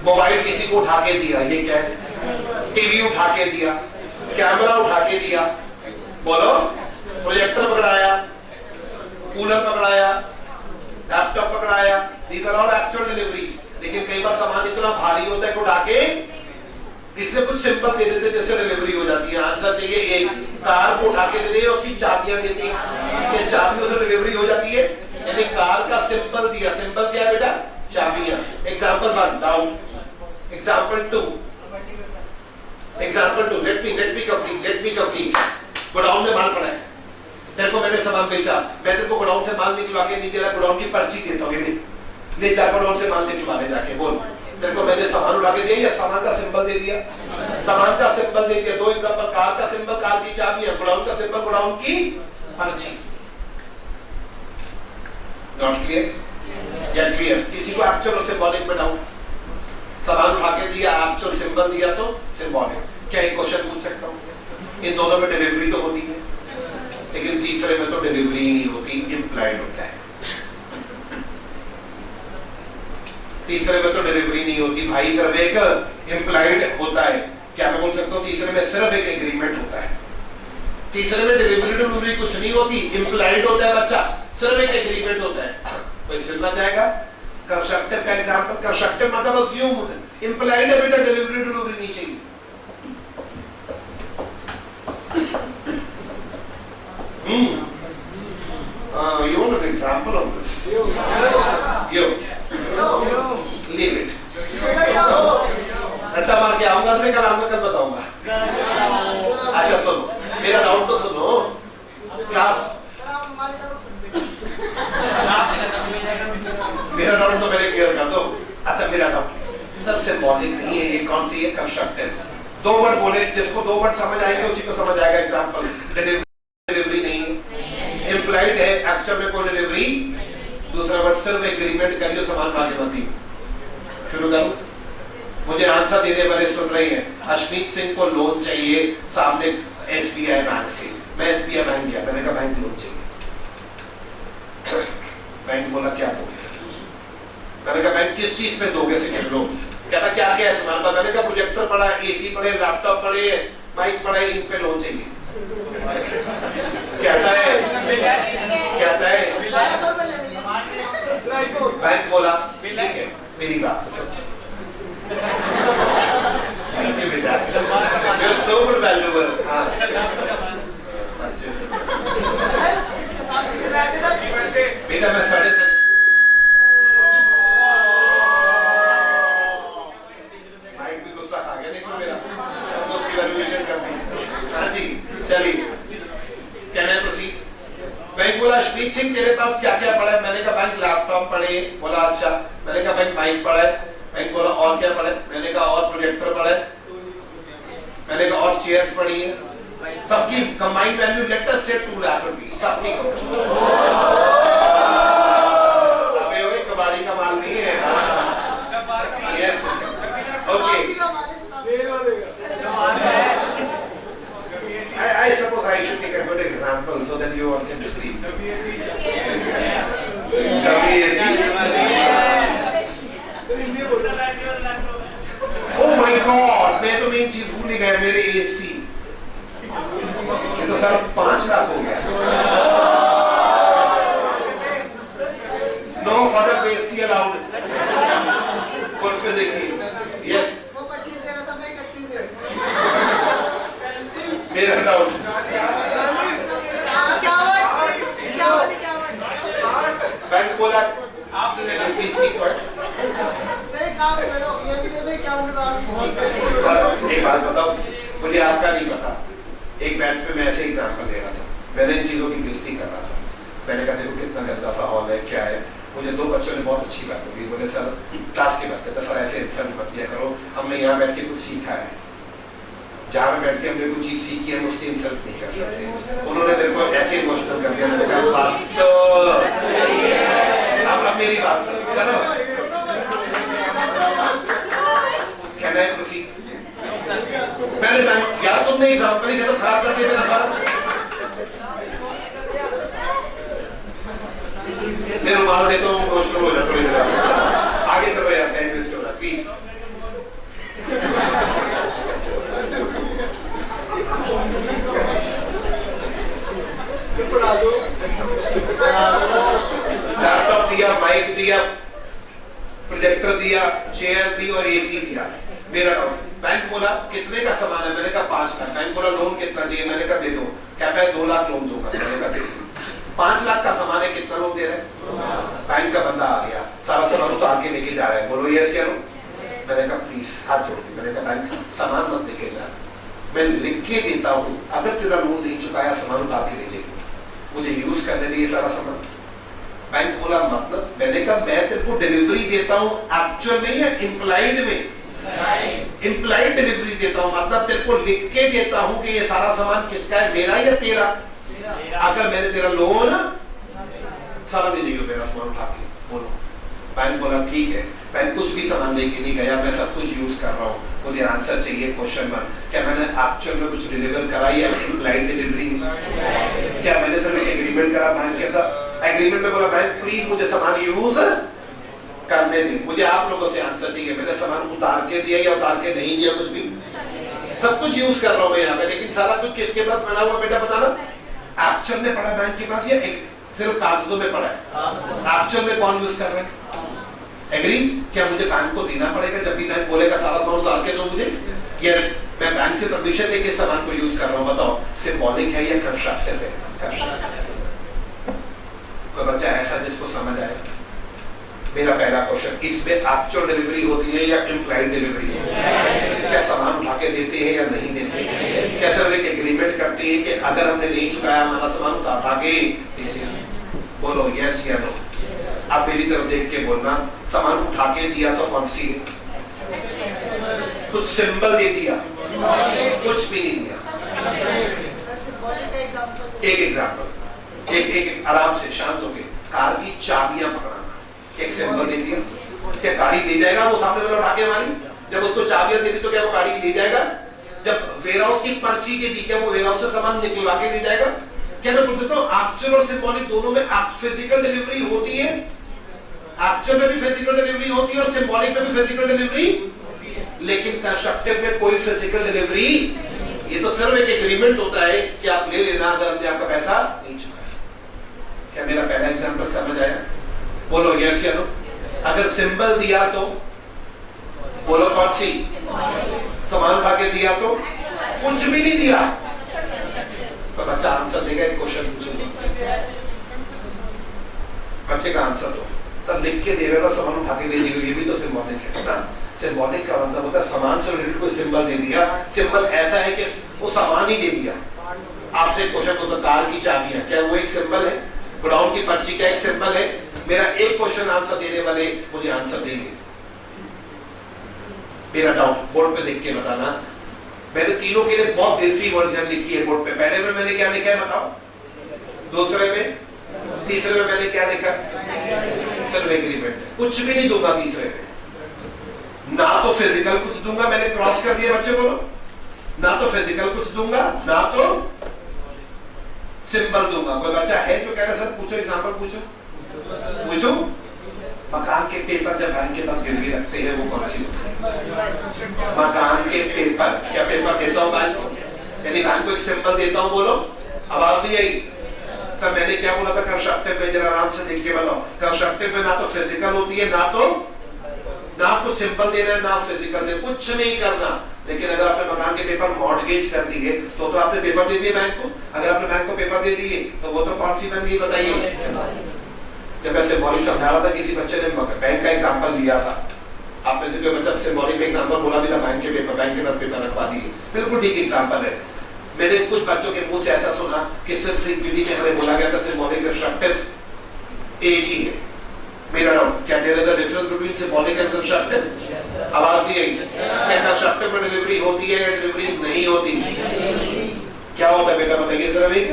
मोबाइल किसी को उठा के दिया, ये क्या है? टीवी उठा के दिया, कैमरा उठा के दिया, बोलो, प्रोजेक्टर पकड़ाया, कूलर पकड़ाया, लैपटॉप पकड़ाया, these are all actual deliveries। लेकिन कई बार सामान इतना भारी होता है कि उठा के इसलिए कुछ सिंपल दे देते जिससे डिलीवरी हो जाती है। आंसर चाहिए एक, कार को उठा के दे दे, उसकी चाबियां देती है, चाबियों से डिलीवरी हो जाती है। यानी कार का सिंपल दिया, सिंपल क्या है बेटा? चाबियां। Example 1 down, example 2, let me complete. Godown में माल पड़ा है, तेरे को मैंने सामान बेचा, मैं तेरे को गोडाउन से माल निकलवा के नहीं दे रहा, गोडाउन की पर्ची देता हूँ, नहीं जा गोडाउन से माल निकलवा ले जाके, बोल तेरे को मैंने सामान उठा के दिया या सामान का सिंबल दे दिया? सामान का सिंबल दे दिया। दो एग्जांपल, कार का सिंबल कार की चाबी है, गोडाउन का सिंबल गोडाउन की पर्ची। नॉट क्लियर या क्लियर? किसी को एक्चुअल और सिंबॉलिक में डाउट? सामान उठा के दिया, एक्चुअल सिंबल दिया तो सिंबॉलिक। क्या एक क्वेश्चन पूछ सकता हूँ? इन दोनों में डिलीवरी तो होती है, लेकिन तीसरे में तो डिलीवरी ही नहीं होती, इंप्लाइड होता है। तीसरे में तो डिलीवरी नहीं होती भाई, सिर्फ एक इंप्लाइड होता है। क्या मैं बोल सकता हूँ तीसरे में सिर्फ एक एग्रीमेंट होता है? तीसरे में डिलीवरी कुछ नहीं होती, इंप्लाइड होता है बच्चा, सिर्फ एक एग्रीमेंट होता है। कोई सुनना चाहेगा? कंस्ट्रक्टिव का एग्जांपल, कंस्ट्रक्टिव मतलब अज्यूम्ड, इंप्लाइड है बेटा, डिलीवरी नहीं चाहिए। You want an example of this? Leave it. रट्टा मार के आऊंगा से कल आऊंगा, कल बताऊंगा। अच्छा सुनो, मेरा डाउट तो सुनो। क्लास मेरा डाउट तो मेरे क्लियर कर दो। अच्छा मेरा डाउट सब सिंबॉलिक नहीं है, ये कौन सी है? कंस्ट्रक्टिव। दो वर्ड बोले, जिसको दो वर्ड समझ आएंगे उसी को समझ आएगा। एग्जाम्पल, डिलीवरी नहीं है, इंप्लाइड है, एक्चुअल में कोई डिलीवरी। दूसरा वर्ड सिर्फ एग्रीमेंट करियो, सामान भागे मती। शुरू करूं? मुझे आंसर देने वाले सुन रही हैं। अश्मीत सिंह को लोन चाहिए सामने एसबीआई बैंक से, मैं एसबीआई बैंक गया, मैंने कहा बैंक लोन चाहिए। बैंक बोला क्या दोगे? मैंने कहा बैंक किस चीज पे दोगे सेकंड लोन? कहता क्या क्या है तुम्हारे पास? मैंने कहा प्रोजेक्टर पड़ा है, एसी पड़े, लैपटॉप पड़े, माइक पड़ा है, इन पे लोन चाहिए। कहता है बैंक बोला ठीक है, मेरी बात सुन। Thank you बेटा, you're so good valuable। हाँ बेटा मैं 7:30 माइक भी गुस्सा खा गया, देखो मेरा उसकी वैल्यूएशन कर दी। हाँ जी चलिए, कैन आई प्रोसीड? बैंक बोला अश्मीत सिंह तेरे पास क्या क्या पड़ा है? मैंने कहा बैंक लैपटॉप पड़े। बोला अच्छा। मैंने कहा बैंक माइक पड़ा है। बैंक बोला और क्या पड़ा है? मैंने कहा और प्रोजेक्टर पड़ा है। मैंने कहा और चेयर्स पड़ी है। सबकी कंबाइंड वैल्यू लेट अस से 2 लाख रुपीस सबकी। अबे ओए कबाड़ी का माल नहीं है। Okay, I suppose I should take a good example so that you all can sleep. Oh my God, मैं तो मेन चीज भूल ही गया, मेरे एसी। ये तो सर 5 लाख हो गया। No further बेइज्जती allowed। कौन पे देखिए? Yes। मेरा डाउट बैंक बोला आप एक बात बताओ, मुझे आपका नहीं पता। एक बैंक पे मैं ऐसे एग्जाम्पल दे रहा था, मैंने इन चीजों की बेइज्जती कर रहा था। मैंने कहा देखो कितना गंदा सा हॉल है, क्या है। मुझे 2 बच्चों ने बहुत अच्छी बात बोली, बोले सर क्लास की बात करते सर ऐसे इंसल्ट मत किया करो, हमने यहाँ बैठ के कुछ सीखा है। जहाँ में बैठ के हमने कुछ चीज सीखी है, उसकी इंसल्ट नहीं कर सकते। उन्होंने मेरे को ऐसे इमोशनल कर दिया। मैंने कहा बात तो अब मेरी बात सुनो, चलो कैन आई प्रोसीड? मैंने बैंक या तो तुमने एग्जाम्पल ही खराब कर दिया मेरा सारा। मैं रुमाल देता हूँ, इमोशनल हो जाता हूँ। आगे चलो यार, टाइम वेस्ट हो रहा है प्लीज। लैपटॉप दिया, माइक दिया, प्रोजेक्टर दिया, चेयर दी और एसी दिया। मेरा बैंक बोला कितने का सामान है, मैंने कहा 5 लाख। बैंक बोला लोन कितना चाहिए, मैंने कहा दे दो। क्या मैं 2 लाख लोन दूंगा, मैंने कहा दे दो। 5 लाख का सामान है, कितना लोन दे रहे हैं? बैंक का बंदा आ गया, सारा सामान उतार के लेके जा रहा है, बोलो यस या नो। मैंने कहा प्लीज हाथ जोड़ के, मैंने कहा बैंक सामान मत लेके जा, मैं लिख के देता हूँ, अगर तेरा लोन नहीं चुकाया सामान उतार के ले जाइए, मुझे यूज करने दे सारा सामान। बैंक बोला मतलब, मैंने कहा मैं तेरे को डिलीवरी देता हूँ एक्चुअल में या इम्प्लाइड में? इम्प्लाइड डिलीवरी देता हूँ, मतलब तेरे को लिख के देता हूँ कि ये सारा सामान किसका है, मेरा या तेरा? अगर मैंने तेरा लोन सारा दे दियो, मेरा सामान उठा के बोलो। बैंक बोला ठीक है। बैंक कुछ भी सामान लेके नहीं गया, मैं सब कुछ यूज कर रहा हूँ, मुझे आंसर चाहिए क्वेश्चन 1, क्या मैंने एक्चुअल में कुछ डिलीवर करा या इम्प्लाइड डिलीवरी? क्या मैंने सिर्फ एक एग्रीमेंट करा बैंक के साथ? एग्रीमेंट में बोला बैंक प्लीज मुझे सामान यूज करने दे, मुझे आप लोगों से आंसर चाहिए, मैंने सामान उतार के दिया या उतार के नहीं दिया, कुछ भी सब कुछ यूज कर रहा हूँ मैं यहाँ पे, लेकिन सारा कुछ किसके पास पड़ा हुआ बेटा बताना? एक्चुअल में पड़ा बैंक के पास या सिर्फ कागजों में पड़ा है? एक्चुअल में कौन यूज कर रहा है? एग्री? क्या मुझे बैंक को देना पड़ेगा जब भी बैंक बोलेगा सारा सामान उतार के दो मुझे? यस, मैं बैंक से परमिशन लेके सामान को यूज कर रहा हूँ। बताओ सिंबॉलिक है या कंस्ट्रक्टिव है? कोई बच्चा ऐसा जिसको समझ आए? मेरा पहला क्वेश्चन, इसमें एक्चुअल डिलीवरी होती है या इम्प्लाइड डिलीवरी? क्या सामान उठा के देते हैं या नहीं देते हैं? क्या सिर्फ एक एग्रीमेंट करते हैं कि अगर हमने नहीं चुकाया हमारा सामान उठा के दीजिए? बोलो यस या नो। आप मेरी तरफ देख के बोलना, सामान उठा के दिया तो कौन सी है? कुछ सिंबल दे दिया, कुछ भी नहीं दिया। एक एग्जाम्पल, एक आराम से शांत होके, कार की चाबियां पकड़ाना, एक सिंबल दे दिया, क्या गाड़ी ले जाएगा वो सामने वाला उठा के हमारी? जब उसको चाबियां दे दी तो क्या वो गाड़ी ले जाएगा? जब वेयरहाउस की पर्ची दे दी, क्या वो वेयरहाउस से सामान निकलवा के ले जाएगा? क्या मैं पूछ सकता हूँ एक्चुअल और सिंबॉलिक दोनों में फिजिकल डिलीवरी होती है? एक्चुअल में भी फिजिकल डिलीवरी होती है और सिंबॉलिक में भी फिजिकल डिलीवरी, लेकिन कंस्ट्रक्टिव में कोई फिजिकल डिलीवरी, ये तो सिर्फ एक एग्रीमेंट होता है कि आप ले लेना अगर हमने आपका पैसा नहीं चुकाया। क्या मेरा पहला एग्जांपल समझ आया? बोलो यस या नो। अगर सिंबल दिया तो बोलो कौन सी? सामान उठा के दिया तो कुछ भी नहीं दिया तो बच्चा आंसर देगा। एक क्वेश्चन पूछेगा, बच्चे का आंसर दो। तब लिख के दे रहे ना सामान उठा के दे दी, ये भी तो सिंबॉलिक है ना। सिंबॉलिक का मतलब होता है सामान से रिलेटेड कोई सिंबल दे दिया। सिंबल ऐसा है कि वो सामान ही दे दिया। आपसे क्वेश्चन पूछा, कार की चाबियां, क्या वो एक सिंबल है? गोडाउन की पर्ची क्या एक सिंबल है? मेरा एक क्वेश्चन आंसर देने वाले मुझे आंसर देंगे। मेरा डाउट बोर्ड पे देख के बताना। मैंने तीनों के लिए बहुत देसी वर्जन लिखी है बोर्ड पे। पहले में मैंने क्या लिखा है बताओ? दूसरे में, तीसरे में मैंने क्या लिखा? सिर्फ एग्रीमेंट, कुछ भी नहीं दूंगा तीसरे में। ना तो फिजिकल कुछ दूंगा, मैंने क्रॉस कर दिया बच्चे बोलो। ना तो फिजिकल कुछ दूंगा, ना तो सिंबल दूंगा। कोई बच्चा है जो कह रहा सर पूछो, एग्जांपल पूछो। पूछो, मकान के पेपर जब बैंक के पास गिरवी रखते हैं वो कौन सी होती है? मकान के पेपर। क्या पेपर देता हूँ बैंक को? यानी बैंक को एक सिंबल देता हूँ। बोलो, आवाज नहीं आई सर। मैंने क्या बोला था कंस्ट्रक्टिव में? जरा आराम से देख के बताओ। कंस्ट्रक्टिव में ना तो फिजिकल होती है, ना तो सिंबल देना है, ना फिजिकल देना, कुछ नहीं करना। लेकिन अगर आपने मकान के पेपर मॉर्टगेज कर दिए तो आपने पेपर दे दिए बैंक को। अगर आपने बैंक को पेपर दे दिए तो वो तो कौन सी बन गई बताइए? जब मैं सिंबॉलिक समझा रहा था, किसी बच्चे ने बैंक का एग्जांपल लिया था। आप में से कोई बच्चा सिंबॉलिक एग्जांपल बोला भी था, बैंक के पास पेपर रखवा दिए। बिल्कुल ठीक एग्जांपल है। मैंने कुछ बच्चों के मुंह से ऐसा सुना कि सिर्फ सीपीडी में हमें बोला गया था सिंबॉलिक कंस्ट्रक्टिव एक ही है। मेरा डाउट, क्या there is a difference between symbolic and constructive? आवाज दी गई। क्या कंस्ट्रक्टिव में डिलीवरी होती है या डिलीवरी नहीं होती? क्या होता है बेटा बताइए जरा। एक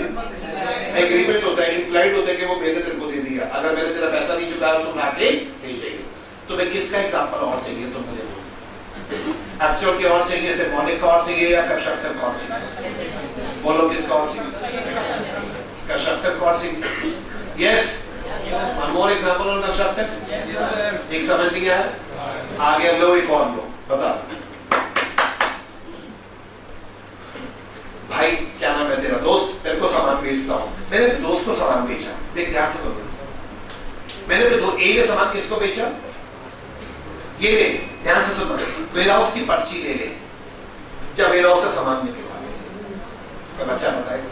एग्रीमेंट होता है, इम्प्लाइड होता है कि वो मैंने तेरे को दे दिया, अगर मैंने तेरा पैसा नहीं चुकाया तो तुम आके नहीं चाहिए। तुम्हें किसका एग्जांपल और चाहिए तो मुझे एक्चुअल की और चाहिए, सिंबॉलिक का और चाहिए, या कंस्ट्रक्टिव का और चाहिए? बोलो किसका और चाहिए? कंस्ट्रक्टिव का और चाहिए? Yes, one more example on constructive. एक समझ नहीं आया? आगे लो, एक और लो, बता। भाई क्या नाम है तेरा? दोस्त, तेरे को सामान बेचता हूं। मैंने दोस्त को सामान बेचा। देख ध्यान से सुनो, मैंने तो दो ये सामान किसको बेचा? ये ले, ध्यान से सुनना। वेयर हाउस की पर्ची ले ले, जब वेयर हाउस से सामान निकलवा ले। कोई बच्चा बताएगा?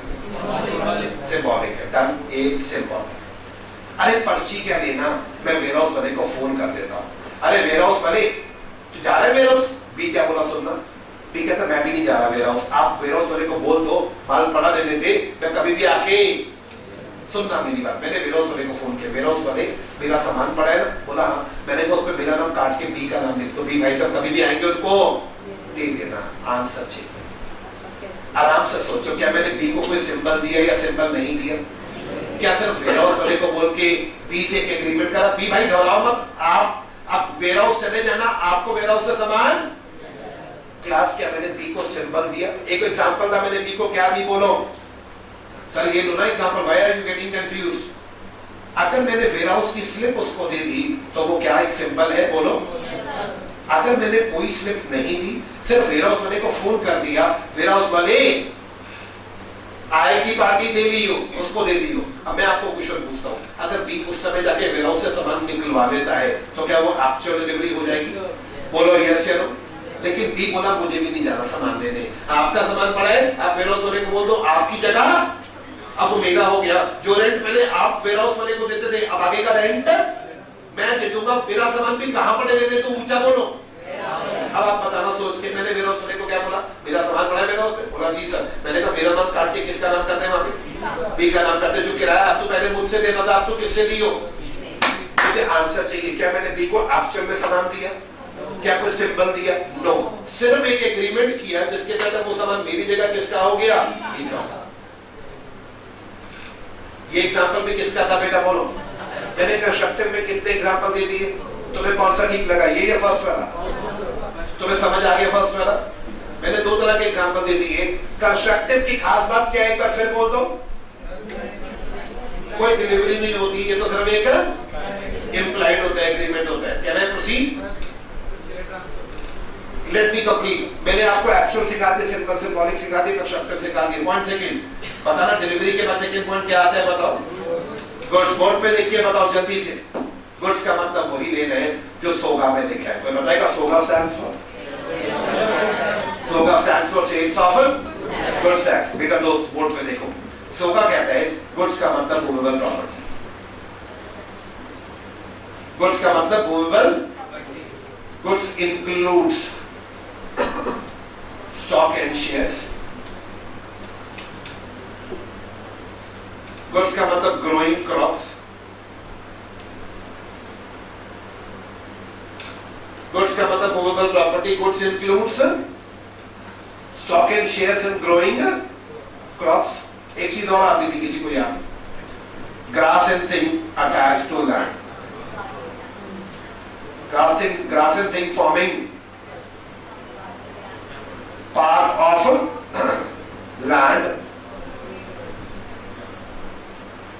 सिंबॉलिक है, डन, एक सिंबॉलिक। अरे पर्ची क्या लेना, मैं वेयर हाउस वाले को फोन कर देता हूं। अरे वेयर हाउस वाले, तू जा रहा है वेयर हाउस? बी क्या बोला सुनना, बी कहता मैं भी नहीं जा रहा वेयर हाउस। आप वेयर हाउस वाले को बोल दो माल पड़ा रहने दे, मैं कभी भी आके, सुनना मेरी बात। मैंने वेयर हाउस वाले को फोन किया, वेयर हाउस वाले मेरा सामान पड़ा है ना? बोला हाँ। मैंने कहा उस पे मेरा नाम काट के बी का नाम लिख दो, बी भाई साहब कभी भी आएंगे उनको दे देना। आंसर चाहिए। आराम से सोचो, क्या मैंने बी को कोई सिंबल दिया या सिंबल नहीं दिया? क्या सिर्फ वेयर हाउस वाले को बोल के बी से एक एग्रीमेंट करा? बी भाई घबराओ मत, आप वेयर हाउस चले जाना, आपको वेयर हाउस से सामान। क्लास, क्या मैंने बी को सिंबल दिया? एक एग्जांपल था, मैंने बी को क्या दी? बोलो सर, ये लो ना example. Why are you getting confused? अगर मैंने वेयर हाउस की स्लिप उसको दे दी तो वो क्या एक सिंबल है? बोलो। अगर मैंने कोई स्लिप नहीं दी, सिर्फ वेयर हाउस वाले को फोन कर दिया, वेयर हाउस वाले आए की पार्टी दे ली हो, उसको दे दी हो। अब मैं आपको क्वेश्चन पूछता हूं, अगर बी उस समय जाके वेयर हाउस से सामान निकलवा देता है तो क्या वो एक्चुअल डिलीवरी हो जाएगी? बोलो यस या नो। लेकिन बी बोला मुझे भी नहीं जाना सामान लेने, आपका सामान पड़ा है, आप वेयर हाउस वाले को बोल दो आपकी जगह, अब वो मेरा हो गया। जो रेंट पहले आप वेयर हाउस वाले को देते थे, अब आगे का रेंट मैं दे दूंगा। मेरा सामान भी कहां पड़े रहते, तो ऊंचा बोलो। अब आप बताना सोच के, मैंने वेयर हाउस वाले को क्या बोला? मेरा सामान पड़ा है वेयर हाउस में। बोला जी सर। मैंने कहा मेरा नाम काट के किसका नाम करते हैं वहां पे? बी का नाम करते हैं। जो किराया तो पहले मुझसे देना था, आप तो किससे लियो? मुझे आंसर चाहिए, क्या मैंने बी को एक्चुअल में सामान दिया? क्या कोई सिंबल दिया? नो, सिर्फ एक एग्रीमेंट किया जिसके तहत वो सामान मेरी जगह किसका हो गया? बी का। ये एग्जांपल भी किसका था बेटा? बोलो। मैंने कंस्ट्रक्टिव में कितने एग्जांपल दे दिए? तुम्हें कौन सा ठीक लगा, ये या फर्स्ट वाला? तुम्हें समझ आ गया फर्स्ट वाला? मैंने दो तरह के एग्जांपल दे दिए। कंस्ट्रक्टिव की खास बात क्या है, एक बार फिर बोल दो। कोई डिलीवरी नहीं होती, ये तो सिर्फ एक इंप्लाइड होता है, एग्रीमेंट होता है। Can I proceed? Let me complete. मैंने आपको एक्चुअल सिखा दिया, सिंपल सिंबॉलिक सिखा दिया, कंस्ट्रक्टिव सिखा दिया। पॉइंट सेकंड बताना, डिलीवरी के बाद सेकंड पॉइंट क्या आता है बताओ? गुड्स। बोर्ड पे देखिए, बताओ जल्दी से। गुड्स का मतलब वही लेना है जो सोगा में लिखा है। कोई बताएगा SOGA stands for? SOGA stands for sales of goods act. बेटा दोस्त बोर्ड पे देखो, सोगा कहता है गुड्स का मतलब मूवेबल प्रॉपर्टी। गुड्स का मतलब movable, goods includes stock and shares. Goods का मतलब growing crops. Goods का मतलब movable property. Goods includes stock and shares and growing crops. एक चीज और आती थी किसी को याद? Grass and thing attached to land. Grass and thing forming part of land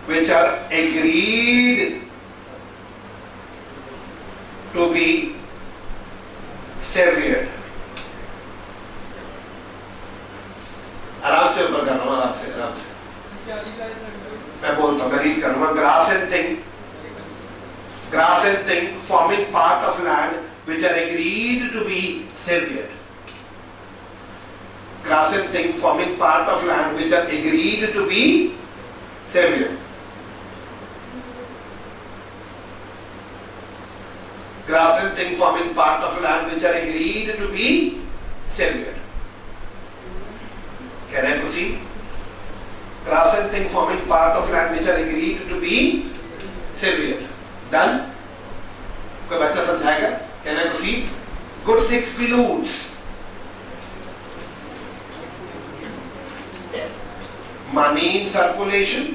which are agreed to be severed. आराम से ऊपर कर रहा हूं, आराम से मैं बोलता हूं, मैं रीड करूंगा। grass and thing forming part of land which are agreed to be severed. Grass and thing forming part of land which are agreed to be severed. Grass and thing forming part of land which are agreed to be severed. Can I proceed? Grass and thing forming part of land which are agreed to be severed. Done? कोई बच्चा समझाएगा? Can I proceed? Goods excludes money in circulation,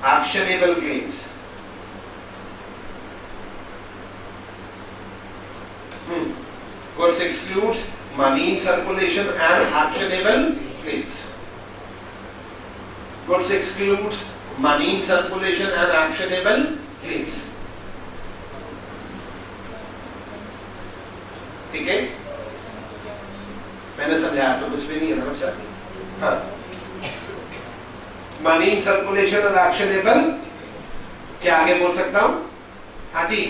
actionable claims, Goods excludes money in circulation and actionable claims. Goods excludes money in circulation and actionable claims. ठीक है, मैंने समझाया तो कुछ भी नहीं है ना बच्चा। हाँ, मनी इन सर्कुलेशन और एक्शनेबल, क्या आगे बोल सकता हूं? हाँ जी,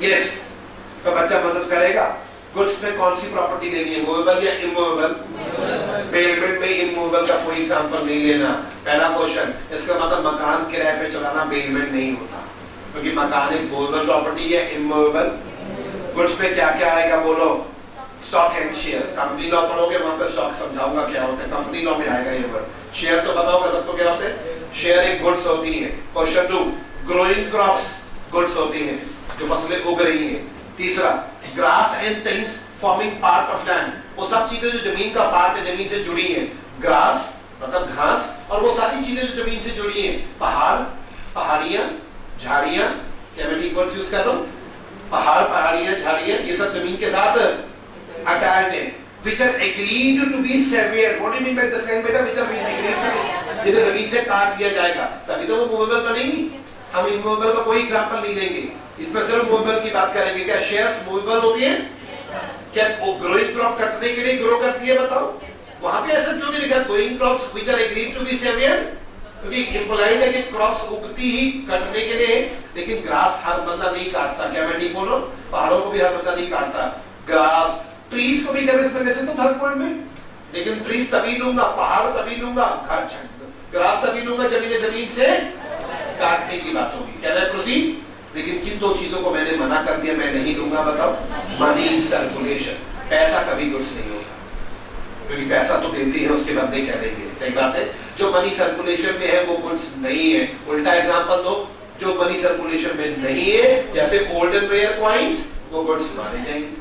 यस, तो बच्चा मदद करेगा। गुड्स में कौन सी प्रॉपर्टी लेनी है, मूवेबल या इमूवेबल? बेलमेंट में इमूवेबल का कोई एग्जांपल नहीं लेना। पहला क्वेश्चन, इसका मतलब मकान किराए पे चलाना बेलमेंट नहीं होता, क्योंकि मकान एक मूवेबल प्रॉपर्टी है। इमूवेबल गुड्स में क्या क्या आएगा बोलो? Stock and share. Company law पढ़ोगे, वहां पे स्टॉक समझाऊंगा क्या होता है, कंपनी लॉ में आएगा ये वर्ड। शेयर तो पता होगा सबको क्या होते हैं, शेयर एक गुड्स होती है। क्वेश्चन 2, ग्रोइंग क्रॉप्स गुड्स होती हैं, जो फसलें उग रही हैं। तीसरा, grass and things forming part of land, वो सब चीजें जो जमीन का पार्ट है, जमीन से जुड़ी हैं। ग्रास मतलब घास, और वो सारी चीजें जो जमीन से जुड़ी हैं, पहाड़, पहाड़ियां, झाड़ियां, क्या मैं ठीक वर्ड यूज कर रहा हूं? पहाड़, पहाड़ियां, झाड़ियां, ये सब जमीन के साथ अटैच्ड है। Which are agreed to be severed. What do you mean by this kind? बेटा, which are agreed to be, जिन्हें जमीन से काट दिया जाएगा, तभी तो वो मूवेबल बनेगी। हम इमूवेबल का कोई एग्जांपल नहीं लेंगे, इसमें सिर्फ मूवेबल की बात करेंगे। क्या शेयर्स मूवेबल होती है? क्या वो ग्रोइंग क्रॉप कटने के लिए ग्रो करती है? बताओ, वहां पे ऐसा क्यों नहीं लिखा growing crops which are agreed to be severed? क्योंकि इंप्लाइड है कि क्रॉप्स उगती ही कटने के लिए, लेकिन ग्रास हर बंदा नहीं काटता। क्या मैं ठीक बोल रहा हूं? पहाड़ों को भी हर बंदा नहीं काटता। ग्रास, ट्रीज को भी जब इसमें ले सकते हो थर्ड पॉइंट में, लेकिन ट्रीज तभी लूंगा, पहाड़ तभी लूंगा, ग्रास तभी लूंगा जमीन से काटने की बात होगी। क्या है प्रोसीड? लेकिन किन दो चीजों को मैंने मना कर दिया, मैं नहीं लूंगा? बताओ, मनी इन सर्कुलेशन। पैसा कभी गुड्स नहीं होता, क्योंकि पैसा तो देते हैं उसके बदले क्या देंगे, सही बात है। जो मनी सर्कुलेशन में है वो गुड्स नहीं है। उल्टा एग्जांपल दो, जो मनी सर्कुलेशन में नहीं है, जैसे गोल्ड एंड रेयर कॉइन्स, वो गुड्स माने जाएंगे।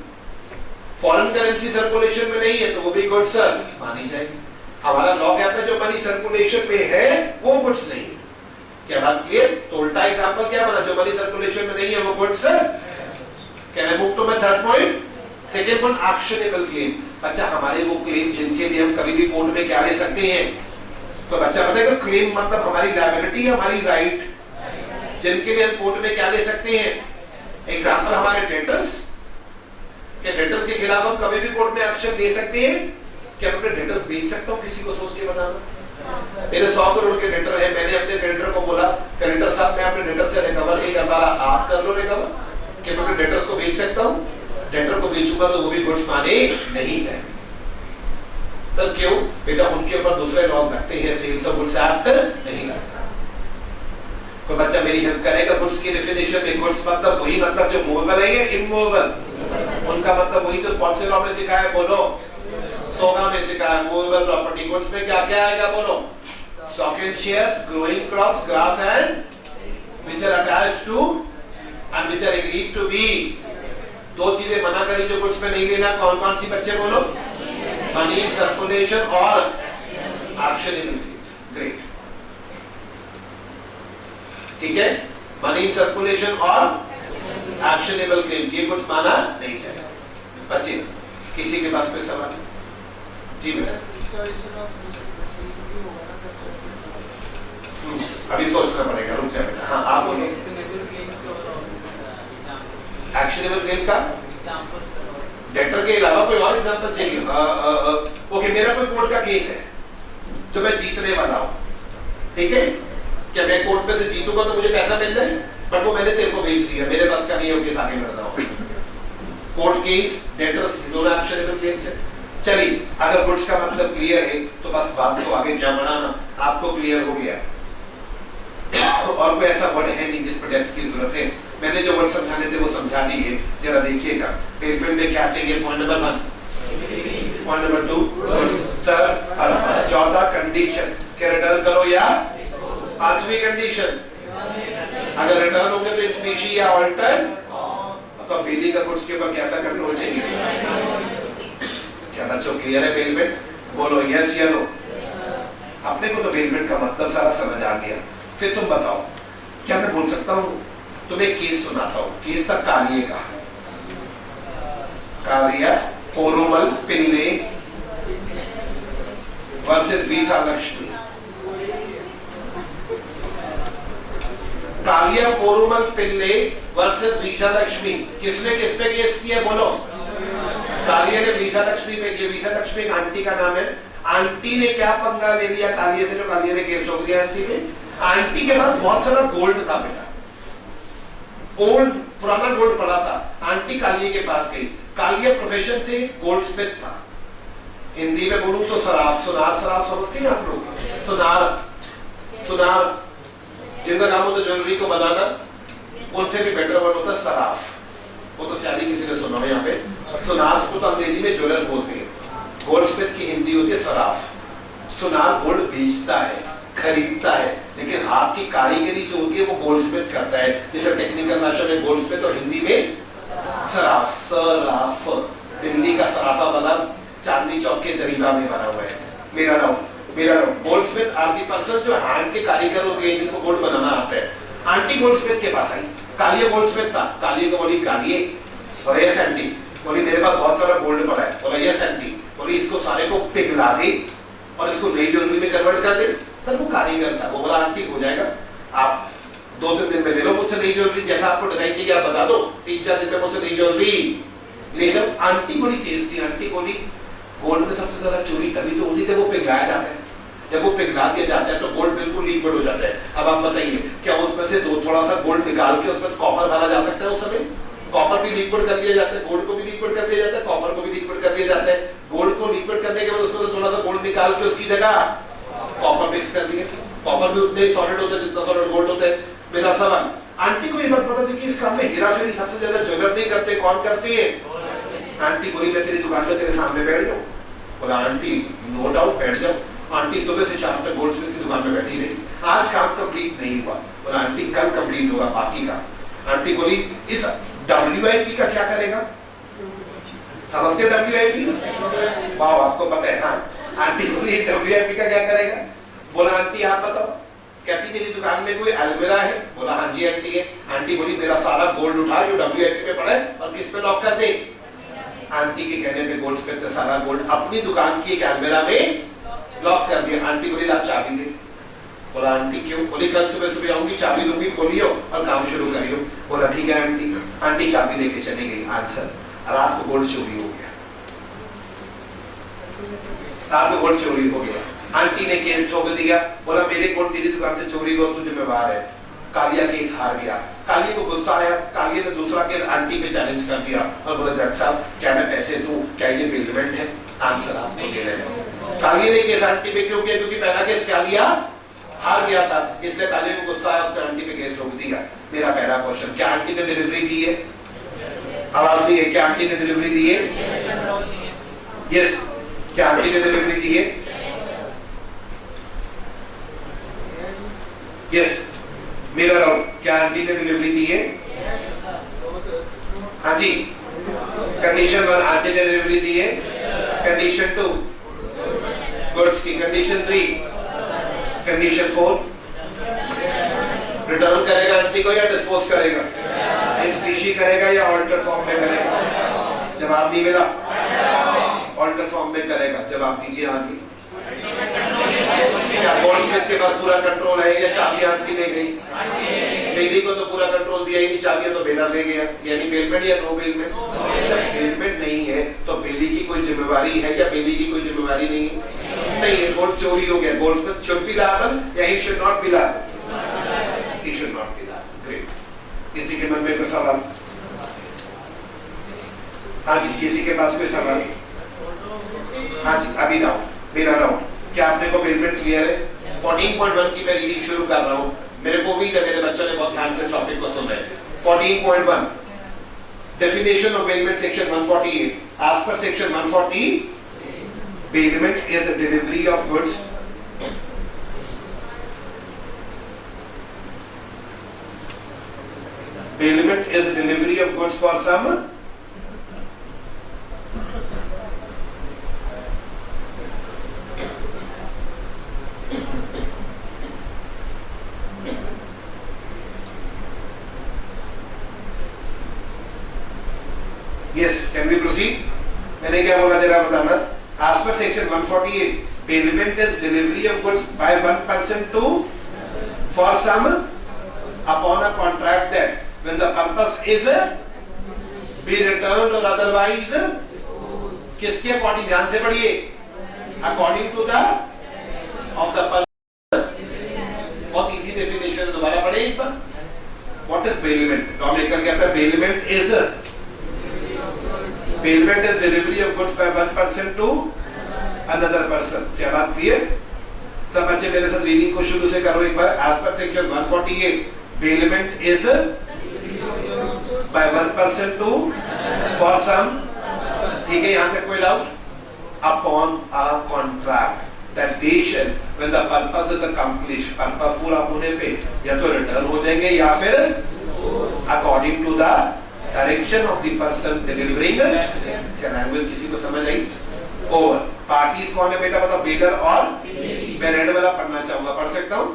फॉरेन करेंसी सर्कुलेशन में नहीं है तो वो भी गुड्स मानी जाएगी। हमारा लॉ कहता है जो मनी सर्कुलेशन में है वो गुड्स नहीं है। क्या बात क्लियर? तो उल्टा एग्जांपल क्या बना, जो मनी सर्कुलेशन में नहीं है वो goods. Can I move to my third point? Second point, actionable claim. अच्छा, हमारे वो क्लेम जिनके लिए हम कभी भी कोर्ट में क्या ले सकते हैं, तो बच्चा बताएगा क्लेम मतलब हमारी लायबिलिटी, हमारी राइट, जिनके लिए हम कोर्ट में क्या ले सकते हैं। एग्जांपल हमारे डेटर्स, क्या डेटर्स के खिलाफ हम कभी भी कोर्ट में एक्शन ले सकते हैं? क्या मैं अपने डेटर्स बेच सकता हूं? किसी को सोच के बताना। मेरे 100 करोड़ के डेटर है, मैंने अपने क्रेडिटर को बोला क्रेडिटर साहब मैं अपने डेटर से रिकवर नहीं कर पा रहा, आप कर लो रिकवर। क्या मैं अपने डेटर्स को बेच सकता हूं? डेटर को बेचूंगा तो वो भी गुड्स माने नहीं जाएंगे। सर क्यों? बेटा उनके ऊपर दूसरे लॉ लगते हैं, सेल्स ऑफ गुड्स एक्ट नहीं लगता। कोई बच्चा मेरी हेल्प करेगा? गुड्स की डेफिनेशन में गुड्स मतलब वही मतलब जो मूवेबल है या इमूवेबल, उनका मतलब वही तो कौन से लॉ में सिखाया बोलो? सोगा में सिखाया। मूवेबल प्रॉपर्टी गुड्स में क्या क्या आएगा बोलो? Stock and shares, growing crops, grass and which are attached to and which are agreed to be. दो चीजें मना करी जो गुड्स में नहीं लेना, कौन कौन सी बच्चे बोलो? मनी इन सर्कुलेशन और एक्शनेबल थिंग्स। ग्रेट, ठीक है। मनी इन सर्कुलेशन और एक्शनेबल क्लेम्स, ये गुड्स माना नहीं चाहिए। बच्चे किसी के पास कोई सवाल? जी बेटा, अभी सोचना पड़ेगा, रुक जाए बेटा। हाँ आप बोलिए। एक्शनेबल क्लेम का डेटर के अलावा कोई और एग्जांपल चाहिए? ओके, मेरा कोई कोर्ट का केस है जो मैं जीतने वाला हूं, ठीक है। क्या मैं कोर्ट में से जीतूंगा तो मुझे पैसा मिल जाए, बट वो मैंने तेरे को बेच दिया, मेरे पास का नहीं है वो केस आगे बढ़ता हो। कोर्ट केस, डेटर्स, दोनों एक्शनेबल क्लेम्स है। चलिए, अगर गुड्स का मतलब क्लियर है तो बस बात को आगे क्या बढ़ाना, आपको क्लियर हो गया। और कोई ऐसा वर्ड है नहीं जिस पर डेप्थ की जरूरत है। मैंने जो वर्ड समझाने थे वो समझा दिए, जरा देखिएगा। पेपर में क्या चाहिए? Point number 1, point number 2 sir, चौथा कंडीशन क्या रिटर्न करो, या पांचवी कंडीशन अगर रिटर्न होंगे तो स्पीशी या ऑल्टर, तो बिलिंग का गुड्स के ऊपर कैसा कंट्रोल चाहिए? क्या बच्चों क्लियर है? बेलमेंट बोलो यस या नो। अपने को तो बेलमेंट का मतलब सारा समझ आ गया। फिर तुम बताओ, क्या मैं बोल सकता हूँ तुम्हें केस सुनाता हूँ, केस तक कालिए का, कालिया पोरुमल पिल्ले वर्सेस विशालक्ष्मी। कालिया पोरुमल पिल्ले वर्सेस विशालक्ष्मी, किसने किस पे केस किया बोलो? कालिया ने विशालक्ष्मी पे किया। विशालक्ष्मी एक आंटी का नाम है। आंटी ने क्या पंगा ले लिया कालिया से, जो कालिया ने केस ठोक दिया आंटी पे? आंटी के पास बहुत सारा गोल्ड था बेटा, ओल्ड पुराना गोल्ड पड़ा था। आंटी कालिया के पास गई। कालिया प्रोफेशन से गोल्ड स्मिथ था। हिंदी में बोलूं तो सराफ, सुनार, सराफ समझते हैं आप लोग? सुनार, सुनार जिनका काम होता है ज्वेलरी को बनाना, उनसे भी बेटर वर्ड होता है सराफ। वो तो शायद किसी ने सुना है यहाँ पे। सुनार को तो अंग्रेजी में ज्वेलर्स बोलते हैं, गोल्ड स्मिथ की हिंदी होती है सराफ। सुनार गोल्ड बेचता है, खरीदता है, लेकिन हाथ की कारीगरी जो होती है वो गोल्ड स्मिथ करता है। जैसे टेक्निकल भाषा में गोल्ड स्मिथ और हिंदी में सराफ। सराफ दिल्ली का सराफा बाजार चांदनी चौक के दरीबा में बना हुआ है। मेरा नाम goldsmith are the person जो हैंड के कारीगर होते हैं, जिनको गोल्ड बनाना आता है। आंटी गोल्ड स्मिथ के पास आई। कालिया गोल्ड स्मिथ था। कालिया को बोली कालिए, और यस आंटी, बोली मेरे पास बहुत सारा गोल्ड पड़ा है। बोला यस आंटी, बोली इसको सारे को पिघला दे और इसको नई ज्वेलरी में कन्वर्ट कर दे। तब वो कारीगर था, वो बोला आंटी हो जाएगा, आप 2-3 दिन में ले लो मुझसे नई ज्वेलरी, जैसा आपको डिजाइन चाहिए आप बता दो, 3-4 दिन में मुझसे नई ज्वेलरी ले लो। आंटी बड़ी तेज थी। आंटी बोली गोल्ड में सबसे ज्यादा चोरी तभी तो होती है वो पिघलाया जाता है। जब वो पिघला दिया जाता है तो गोल्ड बिल्कुल लिक्विड हो जाता है। अब आप बताइए क्या उसमें से थोड़ा सा गोल्ड निकाल के उसमें कॉपर भरा जा सकता है? उस समय कॉपर भी लिक्विड कर दिया जाता है, गोल्ड को भी लिक्विड कर दिया जाता है, कॉपर को भी लिक्विड कर दिया जाता है। गोल्ड को लिक्विड करने के बाद उसमें से थोड़ा सा गोल्ड निकाल के उसकी जगह कॉपर मिक्स कर दिया। कॉपर भी उतने ही सॉलिड होता है जितना सॉलिड गोल्ड होता है। मेरा सवाल, आंटी को ये बात पता थी कि इस काम में हेराफेरी सबसे ज्यादा ज्वेलर नहीं करते, कौन करती है? आंटी बोली मैं तेरी दुकान में तेरे सामने बैठ जाऊं? बोला आंटी नो डाउट बैठ जाओ। आंटी सुबह से शाम तक गोल्ड स्मिथ की दुकान में बैठी रही। आज काम कंप्लीट नहीं हुआ। बोला आंटी कल कंप्लीट होगा बाकी का। आंटी बोली इस WIP का क्या करेगा? समझते WIP? वाह आपको पता है। हाँ, आंटी बोली WIP का क्या करेगा? बोला आंटी आप बताओ। कहती तेरी दुकान में कोई अलमीरा है? बोला हाँ जी आंटी है। आंटी बोली मेरा सारा गोल्ड उठा जो WIP पे पड़ा है और किस पे लॉक कर दे? आंटी के कहने पे गोल्ड स्मिथ ने सारा गोल्ड अपनी दुकान की एक अलमीरा में लॉक कर दिया। आंटी बोली ला चाबी दे। बोला आंटी क्यों? बोली कल सुबह सुबह आऊंगी, चाबी लूंगी, खोलियो और काम शुरू करियो। बोला ठीक है आंटी। आंटी चाबी लेके चली गई। आंसर, रात को गोल्ड चोरी हो गया। रात को गोल्ड चोरी हो गया। आंटी ने केस ठोक दिया। बोला मेरे गोल्ड तेरी दुकान से चोरी हुआ, तू जिम्मेवार है। कालिया केस हार गया। कालिया को गुस्सा आया। कालिया ने दूसरा केस आंटी पे चैलेंज कर दिया और बोला जज साहब क्या मैं पैसे दूं, क्या ये बेलमेंट है? आंसर आप नहीं दे रहे हैं। कालिया ने केस आंटी पे क्यों किया? क्योंकि पहला केस कालिया हार गया था, इसलिए कालिया को गुस्सा आया, उसने आंटी पे केस ठोक दिया। मेरा पहला क्वेश्चन, क्या आंटी ने डिलीवरी दी है? आवाज दी है, क्या आंटी ने डिलीवरी दी है? यस, क्या आंटी ने डिलीवरी दी है? यस। मेरा राउंड, क्या आंटी ने डिलीवरी दी है? हाँ जी। कंडीशन 1 आंटी ने डिलीवरी दी है। कंडीशन 2 गुड्स की। कंडीशन 3, कंडीशन 4 रिटर्न करेगा आंटी को या डिस्पोज करेगा? एक्सपीशी करेगा या ऑल्टर फॉर्म में करेगा? जवाब नहीं मिला। ऑल्टर फॉर्म में करेगा। जवाब दीजिए आगे। क्या गोल्ड स्मिथ के पास पूरा कंट्रोल है या चाबी आंटी ले गई? बेली को तो पूरा कंट्रोल दिया ही नहीं, चाबियां तो बेलर ले गया। यानी बेलमेंट या नो बेलमेंट? बेलमेंट नहीं है तो बेली की कोई जिम्मेवारी है या बेली की कोई जिम्मेवारी नहीं है? नहीं है। गोल्ड चोरी हो गया। Goldsmith should be liable या he should not be liable? He should not be liable. Great. किसी के मन में कोई सवाल? हाँ जी, किसी के पास कोई सवाल? हाँ जी, अभी राउंड, मेरा राउंड। क्या आपने को बेलमेंट क्लियर है? 14.1 की मैं रीडिंग शुरू कर रहा हूँ। मेरे को भी मेरे बच्चों ने बहुत ध्यान से टॉपिक को सुना है। 14.1 definition of bailment, section 148। As per section 140 bailment is a delivery of goods bailment is a delivery of goods for some yes, can we proceed? मैंने क्या बोला जरा बताना। As per section 148, payment is delivery of goods by one person to for some upon a contract that when the purpose is be returned or otherwise, किसके according, ध्यान से पढ़िए, according to the of the purpose. बहुत easy definition है, दोबारा पढ़े एक बार। What is bailment? लॉमेकर कहता है bailment is delivery of goods by one person to another person। क्या बात क्लियर? सब बच्चे मेरे साथ रीडिंग को शुरू से करो एक बार। As per section 148, bailment is by one person to for some, ठीक है, यहाँ तक कोई doubt? Upon a contract that they shall when the purpose is accomplished, purpose पूरा होने पे या तो रिटर्न हो जाएंगे या फिर according to the direction of the person delivering. क्या लैंग्वेज किसी को समझ आई? ओवर। पार्टीज कौन है बेटा बताओ? बेलर और मैं रेड वाला पढ़ना चाहूंगा, पढ़ सकता हूँ।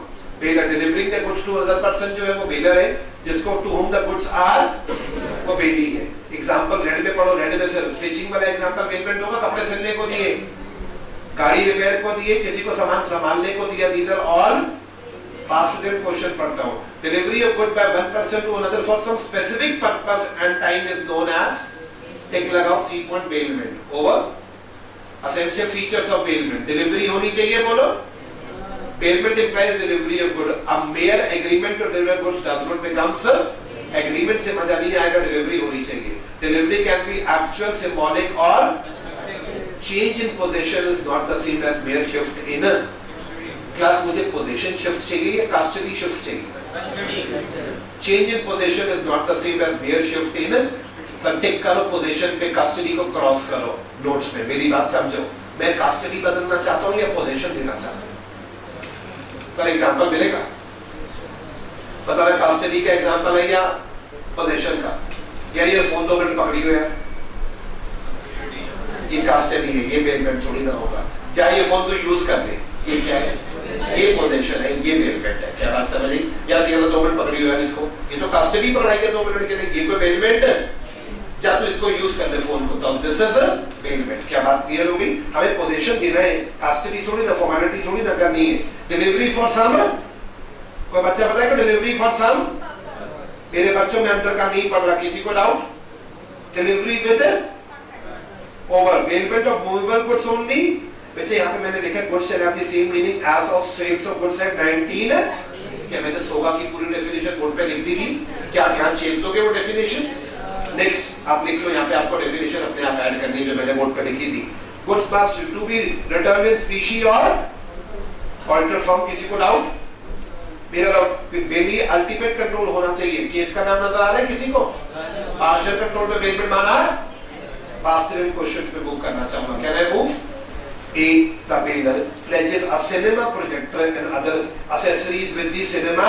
Bailor delivering the goods to other person जो है वो बेलर है, जिसको to whom the goods are वो बेली है। एग्जांपल रेड में पढ़ो, रेड में सिर्फ स्टिचिंग वाला एग्जांपल बेलमेंट होगा। कपड़े सिलने को दिए, गाड़ी रिपेयर को दिए, किसी को सामान संभालने को दिया। These are all past tense question पढ़ता हूं। Delivery of good by one person to another for some specific purpose and time is known as, tick लगाओ, C point, bailment. Over. Essential features of bailment, delivery होनी चाहिए, बोलो। Bailment implies delivery of good. A mere agreement to deliver goods does not becomes agreement से मजा नहीं आएगा, delivery होनी चाहिए। Delivery can be actual, symbolic और change in position is not the same as mere shift in class. मुझे position shift चाहिए या कस्टडी शिफ्ट चाहिए? Change in position is not the same as mere shift in. सब tick करो, position पे custody को cross करो notes में। मेरी बात समझो, मैं कस्टडी बदलना चाहता हूँ या पोजीशन देना चाहता हूँ? फॉर एग्जांपल मिलेगा, बताना कस्टडी का एग्जांपल है या पोजीशन का? यार ये फोन 2 मिनट पकड़ी हुआ है, ये कस्टडी है, ये बेलमेंट थोड़ी ना होगा। क्या ये फोन तो यूज कर ले, ये क्या है? ये पोजीशन है, ये बेलमेंट है। क्या बात समझ आई? यार ये 2 मिनट पकड़ी हुआ है इसको, ये तो कस्टडी पकड़ाई है 2 मिनट के लिए, ये कोई बेलमेंट है? जा तो इसको यूज कर ले फोन को, तब दिस इज बेलमेंट। क्या बात क्लियर हो गई? हमें पोजीशन देना है, कस्टडी थोड़ी ना, फॉर्मेलिटी थोड़ी ना करनी है। डिलीवरी फॉर सम, कोई बच्चा पता है कि डिलीवरी फॉर सम? मेरे बच्चों में अंतर का नहीं पड़ रहा, किसी को doubt? Delivery with over, bailment of movable goods only. बच्चे यहाँ पे मैंने लिखा goods shall have the same meaning as of sales of goods at 19। क्या मैंने सोगा की पूरी डेफिनेशन बोर्ड पे लिख दी थी? क्या आप यहाँ चेंज दोगे वो डेफिनेशन? नेक्स्ट आप लिख लो, यहाँ पे आपको डेफिनेशन अपने आप ऐड करनी है जो मैंने बोर्ड पे लिखी थी। Goods must to be return in specie और ऑल्टर फॉर्म। किसी को डाउट? मेरा डाउट, बेली अल्टीमेट कंट्रोल होना चाहिए। केस का नाम नजर आ रहा है किसी को? पार्शियल कंट्रोल में बेलमेंट माना है। पास्ट टेंस क्वेश्चन पे मूव करना चाहूंगा। Can I move? A, the bailor pledges a cinema projector and other accessories with the Cinema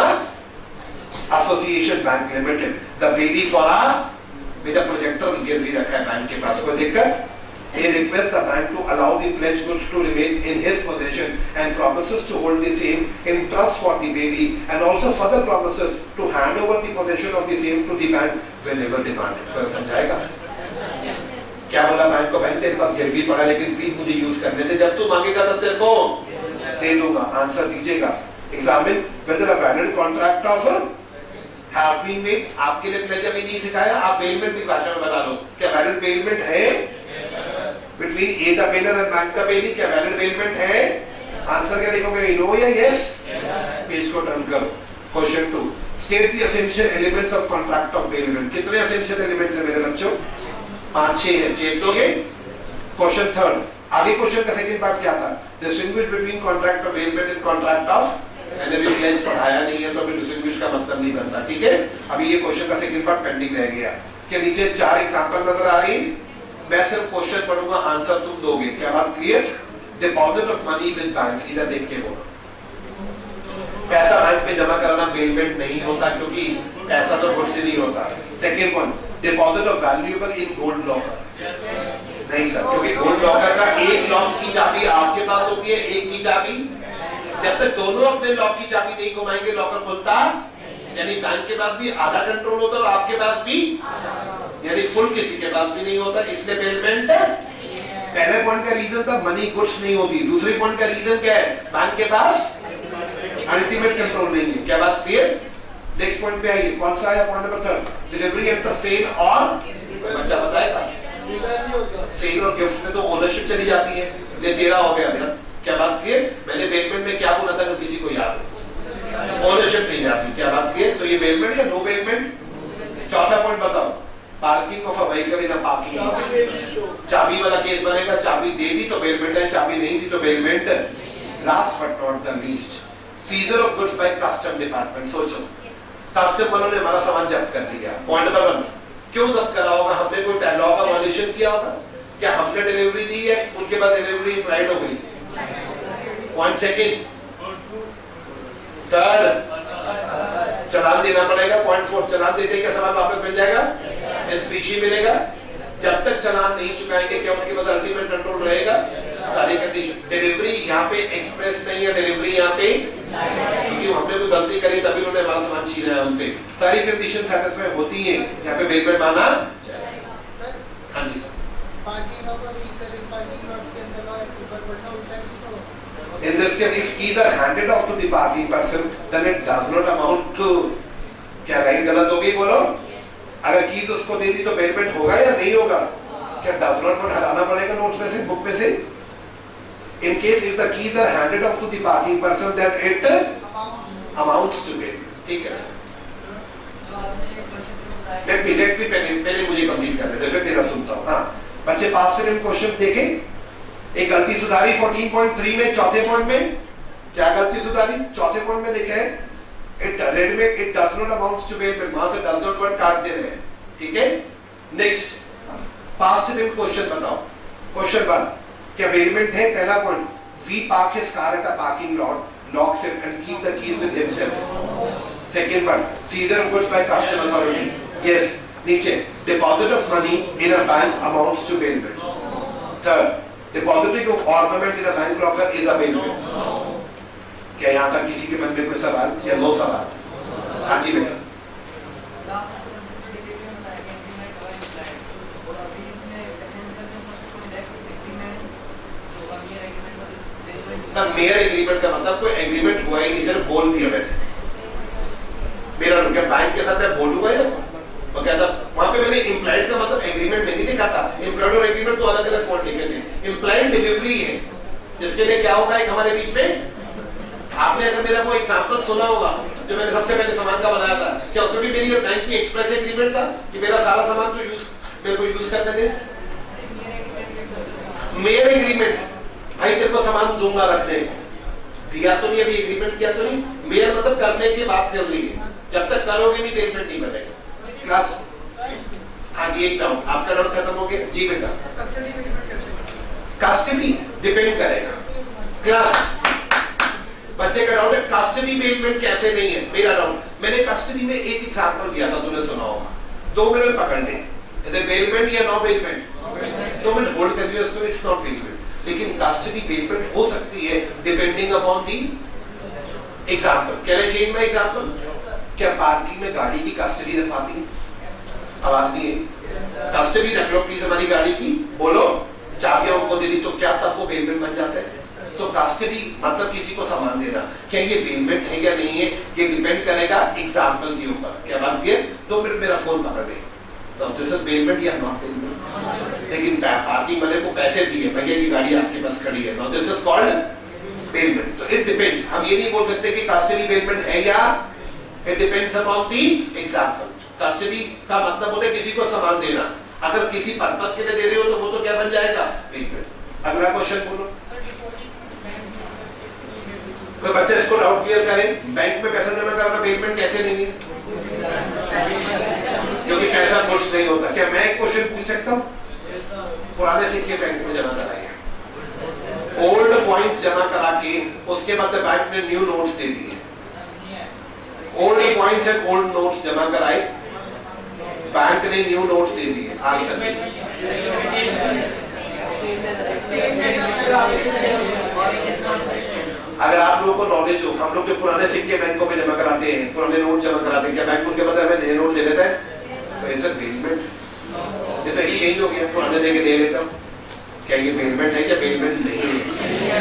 Association Bank Limited. The bailee for a with a projector गिरवी रखा है bank के पास, कोई दिक्कत? He requests the bank to allow the pledged goods to remain in his possession and promises to hold the same in trust for the bailee and also further promises to hand over the possession of the same to the bank whenever demanded. कोई समझाएगा? क्या बोला bank को? Bank तेरे पास गिरवी पड़ा लेकिन please मुझे use करने दे, जब तू मांगेगा तब तेरे को दे दूंगा। आंसर दीजिएगा। Examine whether a valid contract of have been made. आपके लिए प्लेजर भी नहीं सिखाया, आप बेलमेंट की भाषा में बता दो। क्या वैलिड बेलमेंट है between A the baler and bank the belly? क्या वैलिड बेलमेंट है? आंसर क्या लिखोगे? नो या यस? पेज को टर्न करो। Question 2, state the essential elements of contract of bailment. कितने एसेंशियल एलिमेंट्स है मेरे बच्चों? 5-6 है, चेक दोगे? क्वेश्चन 3, आगे क्वेश्चन का सेकंड पार्ट क्या था? Distinguish between contract of bailment and contract of. मैंने भी क्लास पढ़ाया नहीं है तो फिर डिस्टिंग्विश का मतलब नहीं बनता, ठीक है? अभी ये क्वेश्चन का सेकंड पार्ट पेंडिंग रह गया। के नीचे 4 एग्जांपल नजर आ रही, मैं सिर्फ क्वेश्चन पढ़ूंगा, आंसर तुम दोगे। क्या बात clear? Deposit of money with bank, इधर देख के बोलो। पैसा बैंक में जमा कराना बेलमेंट नहीं होता क्योंकि पैसा तो खुद से नहीं होता। Second point, deposit of valuable in gold locker. नहीं सर, क्योंकि गोल्ड लॉकर का एक लॉक की चाबी आपके पास होती है, एक की चाबी। जब तक दोनों अपने लॉक की चाबी नहीं घुमाएंगे लॉकर खुलता, यानी बैंक के पास भी आधा कंट्रोल होता है और आपके पास भी। यानी फुल किसी के पास भी नहीं होता, इसलिए बेलमेंट। पहले पॉइंट का रीजन था मनी गुड्स नहीं होती, दूसरे पॉइंट का रीजन क्या है, बैंक के पास अल्टीमेट कंट्रोल नहीं है। क्या बात क्लियर? नेक्स्ट पॉइंट पे आइए, कौन सा आया point number 3, delivery at the sale और बच्चा बताएगा, सेल और गिफ्ट में तो ओनरशिप चली जाती है, ये तेरा हो गया मेरा। क्या बात क्लियर? मैंने बेलमेंट में क्या बोला था, अगर किसी को याद हो, ओनरशिप नहीं जाती। क्या बात क्लियर? तो ये बेलमेंट या नो बेलमेंट? चौथा पॉइंट बताओ, parking of a vehicle in a parking. चाबी वाला केस बनेगा, चाबी दे दी तो बेलमेंट है, चाबी नहीं दी तो bailment. Last but not the least, scissor of goods by custom department. सोचो, कस्टम वालों ने हमारा सामान जब्त कर दिया। पॉइंट नंबर 1, क्यों जब्त करा होगा? हमने कोई लॉ का वायलेशन किया होगा? क्या हमने डिलीवरी दी है, उनके बाद डिलीवरी फ्लाइट हो गई? पॉइंट सेकंड, थर्ड, चालान देना पड़ेगा। पॉइंट 4, चालान देते क्या सामान वापस मिल जाएगा, स्पीशी मिलेगा। जब तक चालान नहीं चुकाएंगे क्या उनके पास अल्टीमेट कंट्रोल रहेगा? सारी कंडीशन। डिलीवरी यहाँ पे एक्सप्रेस नहीं है, डिलीवरी यहाँ पे, क्योंकि हमने कोई गलती करी तभी उन्होंने हमारा सामान छीना है हमसे। सारी कंडीशन सेटिस्फाई होती है, यहाँ पे बेलमेंट माना। हाँ जी sir. In this case, if keys are handed off to the parking person, then it does not amount to, क्या लाइन गलत हो गई बोलो? अगर कीज उसको दे दी तो बेलमेंट होगा या नहीं होगा? क्या डज नॉट को हटाना पड़ेगा नोट में से, बुक में से? In case if the keys are handed off to the parking person, then it amounts to bail. ठीक है? Let me पहले मुझे कंप्लीट कर दे, जैसे तेरा सुनता हूँ। हाँ, बच्चे पास से क्वेश्चन देखें। एक गलती सुधारी 14.3 में, चौथे पॉइंट में क्या गलती सुधारी? चौथे पॉइंट में लिखा है इट रेड में it does not amount to bail, वहां से डज नॉट वर्ड काट दे रहे हैं। ठीक है? नेक्स्ट पास्ट टेंस क्वेश्चन बताओ। क्वेश्चन 1, क्या बेलमेंट है? पहला point, we park his car at a parking lot, locks it and keep the keys with himself. Second one, seizure of goods by custom authority. Yes, नीचे deposit of money in a bank amounts to bailment. Third, depositing of ornament in a bank locker is a bailment. क्या यहाँ तक किसी के मन में कोई सवाल या दो सवाल? हाँ जी बेटा। मेयर एग्रीमेंट का मतलब कोई एग्रीमेंट हुआ ही नहीं, सिर्फ बोल दिया मैंने। मेरा क्या बैंक के साथ मैं बोलूंगा या तो क्या था वहां पे? मैंने इम्प्लाइड का मतलब एग्रीमेंट में नहीं लिखा था। इम्प्लाइड और एग्रीमेंट तो अलग अलग पॉइंट लिखे थे। इम्प्लाइड डिलीवरी है, जिसके लिए क्या होगा एक हमारे बीच में। आपने अगर मेरा वो एग्जांपल सुना होगा जो मैंने सबसे पहले सामान का बनाया था, क्या उसमें भी मेरी बैंक की एक्सप्रेस एग्रीमेंट था कि मेरा सारा सामान तो मेरे को यूज करने दे? मेयर एग्रीमेंट, भाई तेरे को सामान दूंगा रखने को, दिया तो नहीं, अभी एग्रीमेंट किया तो नहीं। मेयर मतलब करने की बात चल रही है, जब तक करोगे नहीं बेलमेंट नहीं बनेगा। क्लास? हाँ जी, एक डाउट, आपका डाउट खत्म हो गया जी बेटा। कस्टडी डिपेंड करेगा। क्लास? बच्चे का डाउट है कस्टडी बेलमेंट कैसे नहीं है। मेरा डाउट, मैंने कस्टडी में एक एग्जांपल दिया था, तूने सुना होगा। 2 मिनट पकड़ने, इज इट बेलमेंट या नो बेलमेंट? 2 मिनट होल्ड कर लिया उसको, इट्स नॉट बेलमेंट। लेकिन कस्टडी बेलमेंट हो सकती है depending upon the example. Can I change my example? क्या पार्किंग में गाड़ी की कस्टडी रख पाती है? आवाज नहीं है। कस्टडी रख लो प्लीज हमारी गाड़ी की, बोलो। चाबियां उनको दे दी तो क्या तब वो बेलमेंट बन जाता है? तो कस्टडी मतलब किसी को सामान देना, क्या ये बेलमेंट है या नहीं है ये डिपेंड करेगा एग्जांपल के ऊपर। क्या बात है? 2 मिनट मेरा फोन पकड़ दे, तो दिस इज बेलमेंट या नॉट बेलमेंट? लेकिन पार्किंग वाले को पैसे दिए, भैया की गाड़ी आपके पास खड़ी है, now this is called bailment. तो इट डिपेंड्स, हम ये नहीं बोल सकते कि कस्टडी बेलमेंट है या, it depends upon the example. Custody का मतलब होता है किसी को सामान देना, अगर किसी पर्पस के लिए दे रहे हो तो वो तो क्या बन जाएगा? बेलमेंट। अगला क्वेश्चन बोलो। कोई बच्चे इसको डाउट क्लियर करें, बैंक में पैसा जमा करना बेलमेंट कैसे नहीं है? क्योंकि पैसा गुड्स नहीं होता। क्या मैं एक क्वेश्चन पूछ सकता हूँ? पुराने सिक्के बैंक में जमा कराए, ओल्ड कॉइन्स जमा करा के उसके बाद बैंक ने न्यू नोट्स दे दिए। Old coins and old notes जमा कराए, बैंक ने न्यू नोट्स दे दिए। आंसर अगर आप लोगों को नॉलेज हो, हम लोग के पुराने सिक्के बैंकों में जमा कराते हैं, पुराने नोट जमा कराते हैं, क्या बैंक उनके बदले हमें नए नोट दे देता है? तो इज इट बेलमेंट? ये तो एक्सचेंज हो गया, पुराने दे के दे लेता हूँ। क्या ये बेलमेंट है या बेलमेंट नहीं है?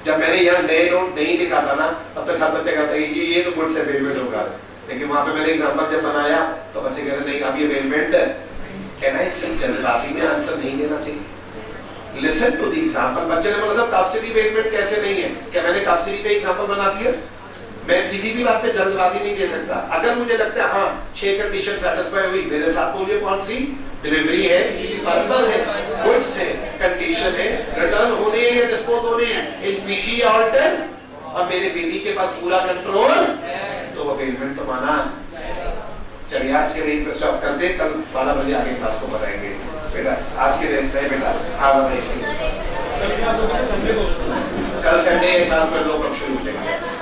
जब मैंने यहाँ नए नोट नहीं लिखा था ना, तब तक हर बच्चे कहते हैं ये तो गुड से बेलमेंट होगा, लेकिन वहां पे मैंने एग्जाम्पल जब बनाया तो बच्चे कह रहे नहीं अब ये बेलमेंट है। कहना है सिर्फ जल्दबाजी में आंसर नहीं देना चाहिए। Listen to the example. बच्चे ने बोला साहब कस्टडी बेलमेंट कैसे नहीं है? क्या मैंने कस्टडी पे एग्जाम्पल बना दिया? मैं किसी भी बात पे जल्दबाजी नहीं दे सकता। अगर मुझे लगता है हाँ 6 कंडीशन सेटिस्फाई हुई, मेरे साथ बोलिए कौन सी? डिलीवरी है, पर्पस है, गुड्स है, कंडीशन है, रिटर्न होने हैं या डिस्पोज होने हैं, इन स्पीशी ऑल्टर, और मेरे बेटी के पास पूरा कंट्रोल, तो वो बेलमेंट तो माना। चलिए आज के लिए स्टॉप करते, कल 12 बजे आगे क्लास को बताएंगे। बेटा आज के दिन नहीं बेटा, हाँ बताइए। कल संडे क्लास में 2 कब शुरू हो जाएंगे।